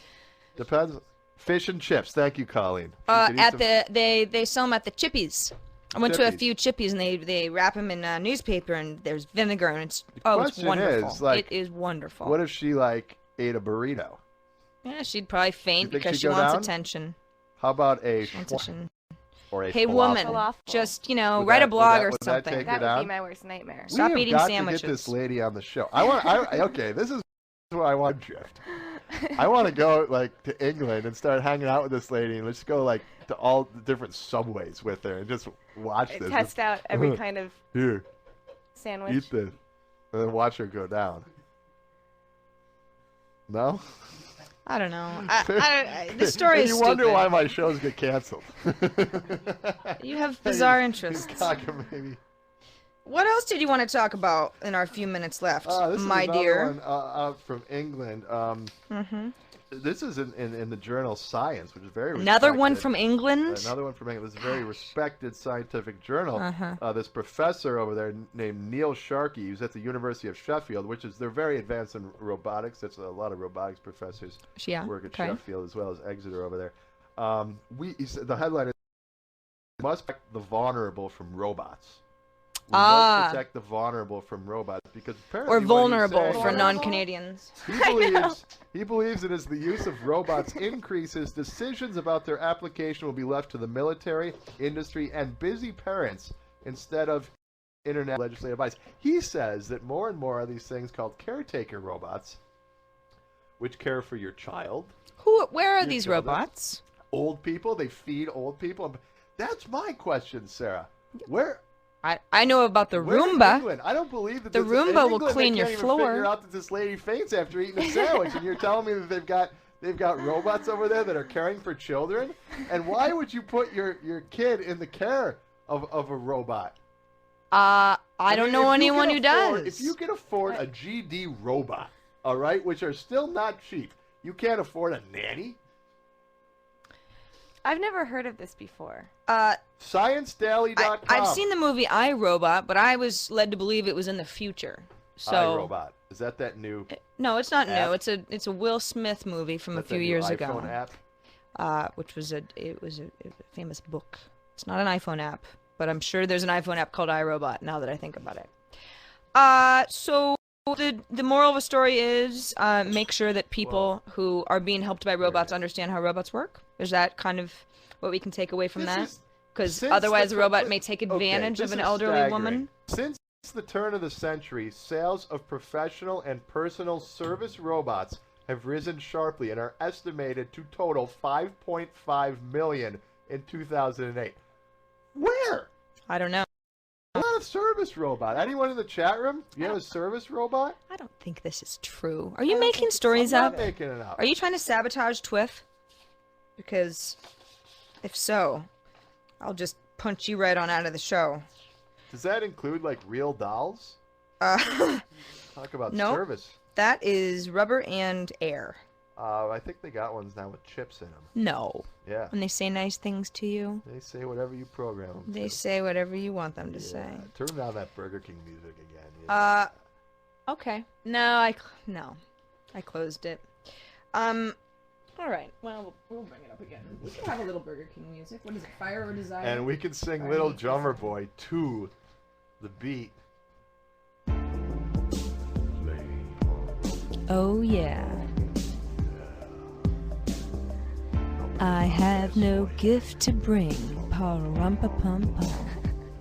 C: Depends. Fish and chips. Thank you, Colleen. You could eat some-
B: they sell them at the Chippies. I went to a
C: Chippies.
B: few Chippies and they wrap them in newspaper and there's vinegar and it's
C: question
B: wonderful.
C: is, like,
B: it is wonderful.
C: What if she like ate a burrito?
B: Yeah, she'd probably faint
C: think
B: because
C: she'd
B: she
C: go
B: wants
C: down?
B: attention.
C: How about a
B: Wants attention.
C: or a
B: Hey
C: falafel?
B: woman,
D: Falafel.
B: just
C: Would
B: write a
C: that-
B: blog
C: would
B: or
C: that
B: something.
C: take-
D: That
C: it
D: would
C: out?
D: be my worst nightmare.
B: Stop
C: We have
B: eating
C: got
B: sandwiches.
C: to get this lady on the show. Okay, this is where I want to drift. I want to go like to England and start hanging out with this lady, and let's go like to all the different subways with her and just watch this.
D: Test out every kind of
C: Here,
D: sandwich.
C: eat this, and then watch her go down. No?
B: I don't know. This story
C: And
B: is
C: you
B: stupid.
C: wonder why my shows get canceled.
B: You have bizarre interests.
C: Cockamamie.
B: What else did you want to talk about in our few minutes left,
C: This is
B: my
C: another
B: dear?
C: one, out from England. This is in the journal Science, which is very
B: Another one
C: respected.
B: from England?
C: Another one from England. This is a very respected scientific journal.
B: Uh-huh.
C: This professor over there named Neil Sharkey, who's at the University of Sheffield, which is they're very advanced in robotics. That's a lot of robotics professors
B: Yeah,
C: work at
B: okay.
C: Sheffield as well as Exeter over there. He said, the headline is "Must protect the vulnerable from robots." We must protect the vulnerable from robots because apparently
B: Or
C: what he's
B: vulnerable
C: saying
B: for
C: is-
B: non-Canadians.
C: he believes that as the use of robots increases, decisions about their application will be left to the military, industry, and busy parents instead of internet legislative advice. He says that more and more of these things called caretaker robots, which care for your child,
B: Where are
C: Your
B: these
C: children.
B: robots?
C: old people, they feed old people. That's my question, Sarah. Where?
B: I know about the
C: Where in
B: Roomba.
C: England? I don't believe that
B: The
C: this- in
B: Roomba will
C: England,
B: clean
C: they
B: your
C: can't even
B: floor.
C: Figure out that this lady faints after eating a sandwich, and you're telling me that they've got robots over there that are caring for children. And why would you put your kid in the care of a robot?
B: I don't
C: mean,
B: know
C: if you
B: anyone
C: can
B: who
C: afford-
B: does.
C: If you can afford a GD robot, all right, which are still not cheap, you can't afford a nanny.
D: I've never heard of this before.
C: ScienceDaily.com.
B: I've seen the movie I, Robot, but I was led to believe it was in the future. So
C: iRobot. Is that new?
B: no, it's not
C: app?
B: new. It's a Will Smith movie from
C: That's
B: a few
C: that new
B: years
C: iPhone
B: ago.
C: app?
B: Which was a famous book. It's not an iPhone app, but I'm sure there's an iPhone app called iRobot now that I think about it. So the moral of the story is make sure that people who are being helped by robots understand how robots work. Is that kind of what we can take away from
C: This
B: that?
C: is-
B: Because
C: since
B: otherwise
C: the
B: a robot
C: fir-
B: may take
C: Okay,
B: advantage
C: this
B: of an
C: is
B: elderly
C: staggering.
B: woman.
C: Since the turn of the century, sales of professional and personal service robots have risen sharply and are estimated to total 5.5 million in 2008. Where?
B: I don't know.
C: I'm not a service robot. Anyone in the chat room? You have a service robot?
B: I don't think this is true. Are you making stories
C: I'm
B: up?
C: not making it up.
B: Are you trying to sabotage TWiF? Because if so, I'll just punch you right on out of the show.
C: Does that include like real dolls?
B: Uh,
C: Talk about
B: Nope.
C: service.
B: that is rubber and air.
C: I think they got ones now with chips in them.
B: No.
C: Yeah.
B: When they say nice things to you,
C: They say whatever you program them
B: they
C: to.
B: say whatever you want them to say.
C: Turn down that Burger King music again. Yeah.
B: Okay. No, I closed it. All right. Well, we'll bring it up again. We can have a little Burger King music. What is it? Fire or Desire?
C: And we can sing Little Drummer Boy to the beat.
B: Oh yeah. I have no gift to bring. Pa-rumpa-pum-pum.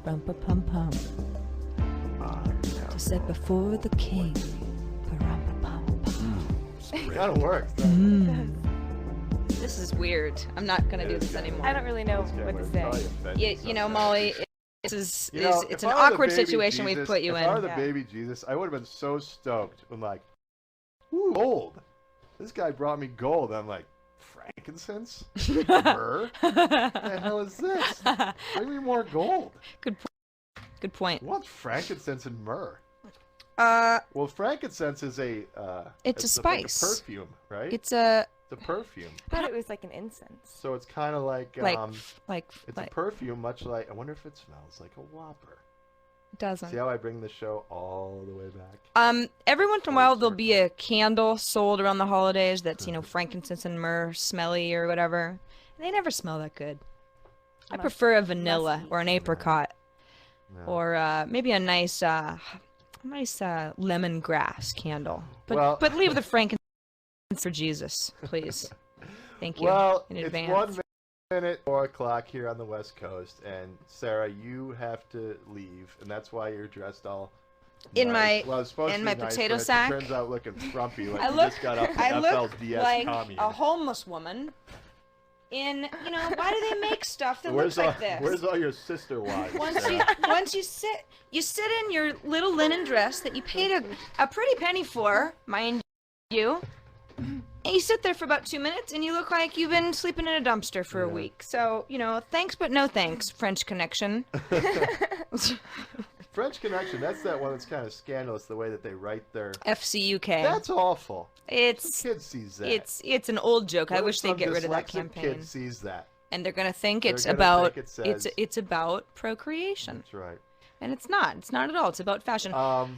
B: Rumpa-pum-pum. To set before the king. Pa-rumpa-pum-pum.
C: Kind of works.
B: This is weird. I'm not gonna do this anymore.
D: I don't really know what to say.
B: You know, Molly, this is
C: You know,
B: it's
C: if
B: an
C: I were the
B: awkward
C: baby
B: situation we've
C: Jesus-
B: put you
C: If I were
B: in.
C: the
D: Yeah.
C: baby Jesus, I would have been so stoked. I'm like, ooh, gold. This guy brought me gold. I'm like, frankincense? Myrrh? What the hell is this? Bring me more gold.
B: Good point.
C: What's frankincense and myrrh?
B: Uh,
C: Well, frankincense is a
B: It's a
C: like
B: spice.
C: perfume, right?
B: it's a
C: the perfume.
D: I thought it was like an incense.
C: So it's kind of like it's a perfume, much like, I wonder if it smells like a Whopper.
B: It doesn't.
C: See how I bring the show all the way back?
B: Every once in a while there'll be a candle sold around the holidays that's, frankincense and myrrh, smelly or whatever. They never smell that good. I prefer a vanilla or an apricot, or maybe a nice lemongrass candle. But leave the frankincense for Jesus, please. Thank you in advance.
C: It's 1 minute 4 o'clock here on the West Coast, and Sarah, you have to leave, and that's why you're dressed all
B: in
C: nice.
B: my potato sack.
C: It turns out looking frumpy, like you
B: look,
C: just got up from
B: I look
C: FLDS
B: like
C: commune.
B: a homeless woman. Why do they make stuff that looks like this?
C: Where's all your sister wives?
B: Once you sit in your little linen dress that you paid a pretty penny for, mind you, and you sit there for about 2 minutes, and you look like you've been sleeping in a dumpster for a week. So, thanks but no thanks, French Connection.
C: French Connection, that's that one that's kind of scandalous, the way that they write their...
B: FCUK.
C: That's awful.
B: The
C: kid sees that.
B: It's an old joke. I wish they'd get rid of that campaign. Kid sees that. And they're going to think it's about procreation.
C: That's right.
B: And it's not. It's not at all. It's about fashion.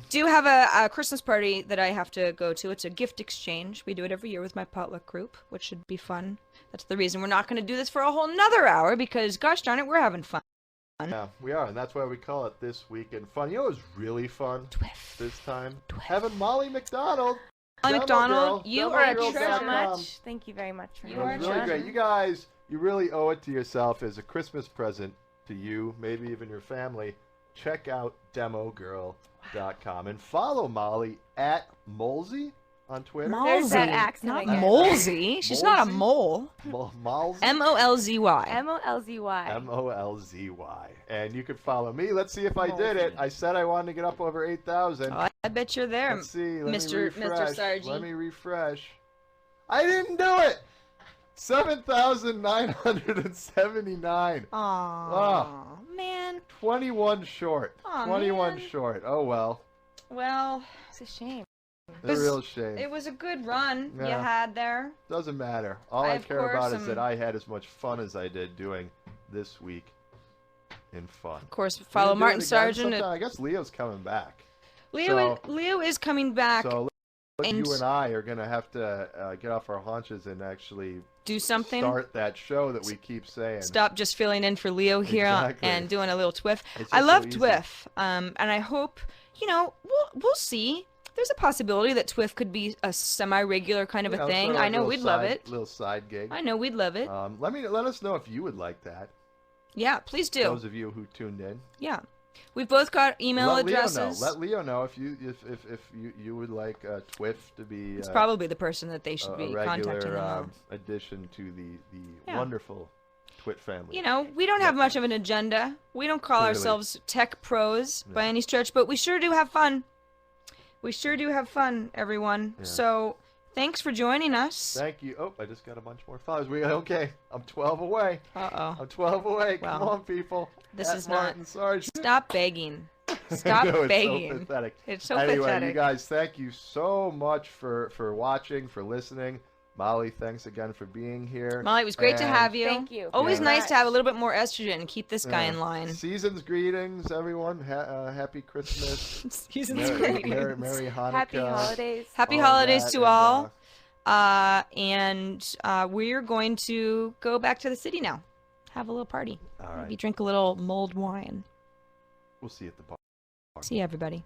B: Do have a Christmas party that I have to go to. It's a gift exchange. We do it every year with my potluck group, which should be fun. That's the reason we're not going to do this for a whole nother hour, because gosh darn it, we're having fun.
C: Yeah, we are, and that's why we call it This Week in Fun. You know what was really fun this time? Having Molly McDonald.
B: Molly McDonald, you are a
D: Thank you so
B: true.
D: much. Thank you very much for
C: It was really great. You guys, you really owe it to yourself as a Christmas present to you, maybe even your family. Check out demogirl.com and follow Molly at Molsey on Twitter.
D: There's that accent
B: Not
D: again.
B: Molsey. She's not a mole.
C: Molsey?
B: M-O-L-Z-Y.
D: M-O-L-Z-Y.
C: M-O-L-Z-Y. And you can follow me. Let's see if I did it. I said I wanted to get up over 8,000.
B: Oh, I bet you're there,
C: Let's see. Let
B: Mr.
C: me refresh.
B: Sargent.
C: Let me refresh. I didn't do it! 7,979.
B: Aw, man.
C: 21 short.
B: Aw,
C: 21
B: man.
C: short. Oh, well.
B: Well,
D: It's a shame.
C: It's a real shame.
B: it was a good run you
C: Yeah.
B: had there.
C: Doesn't matter. All
B: I,
C: I
B: of
C: care about
B: course,
C: is that I had as much fun as I did doing This Week in Fun.
B: Of course, follow Martin Sargent.
C: I guess Leo's coming back.
B: Leo is coming back.
C: So
B: and
C: you and I are going to have to get off our haunches and actually
B: do something.
C: Start that show that we keep saying.
B: Stop just filling in for Leo here and doing a little TWiF.
C: It's
B: I
C: just
B: love
C: so easy.
B: TWiF, and I hope, we'll see. There's a possibility that TWiF could be a semi-regular kind of a thing.
C: Sort of
B: I know we'd love it.
C: Little side gig.
B: I know we'd love it.
C: Let us know if you would like that.
B: Yeah, please do.
C: Those of you who tuned in.
B: Yeah, we've both got email addresses.
C: Let Leo know if you would like TWiF to be.
B: It's probably the person that they should be contacting.
C: A regular
B: them.
C: addition to the wonderful TWiT family.
B: We don't have much of an agenda. We don't call ourselves tech pros by any stretch, but we sure do have fun. We sure do have fun, everyone. Yeah. So, thanks for joining us.
C: Thank you. Oh, I just got a bunch more followers. Okay, I'm 12 away.
B: Uh-oh.
C: I'm 12 away.
B: Well,
C: come on, people.
B: This is
C: Martin
B: not...
C: Sargent.
B: Stop begging. Stop begging.
C: It's so pathetic.
B: It's so
C: anyway,
B: pathetic.
C: You guys, thank you so much for watching, for listening. Molly, thanks again for being here.
B: Molly, it was great to have you.
D: Thank you.
B: Always nice to have a little bit more estrogen and keep this guy in line.
C: Season's greetings, everyone. Happy Christmas.
B: Season's greetings.
C: Merry Hanukkah.
D: Happy holidays.
B: Happy holidays to all. And we're going to go back to the city now. Have a little party.
C: All right.
B: Maybe drink a little mulled wine.
C: We'll see you at the bar.
B: See you, everybody.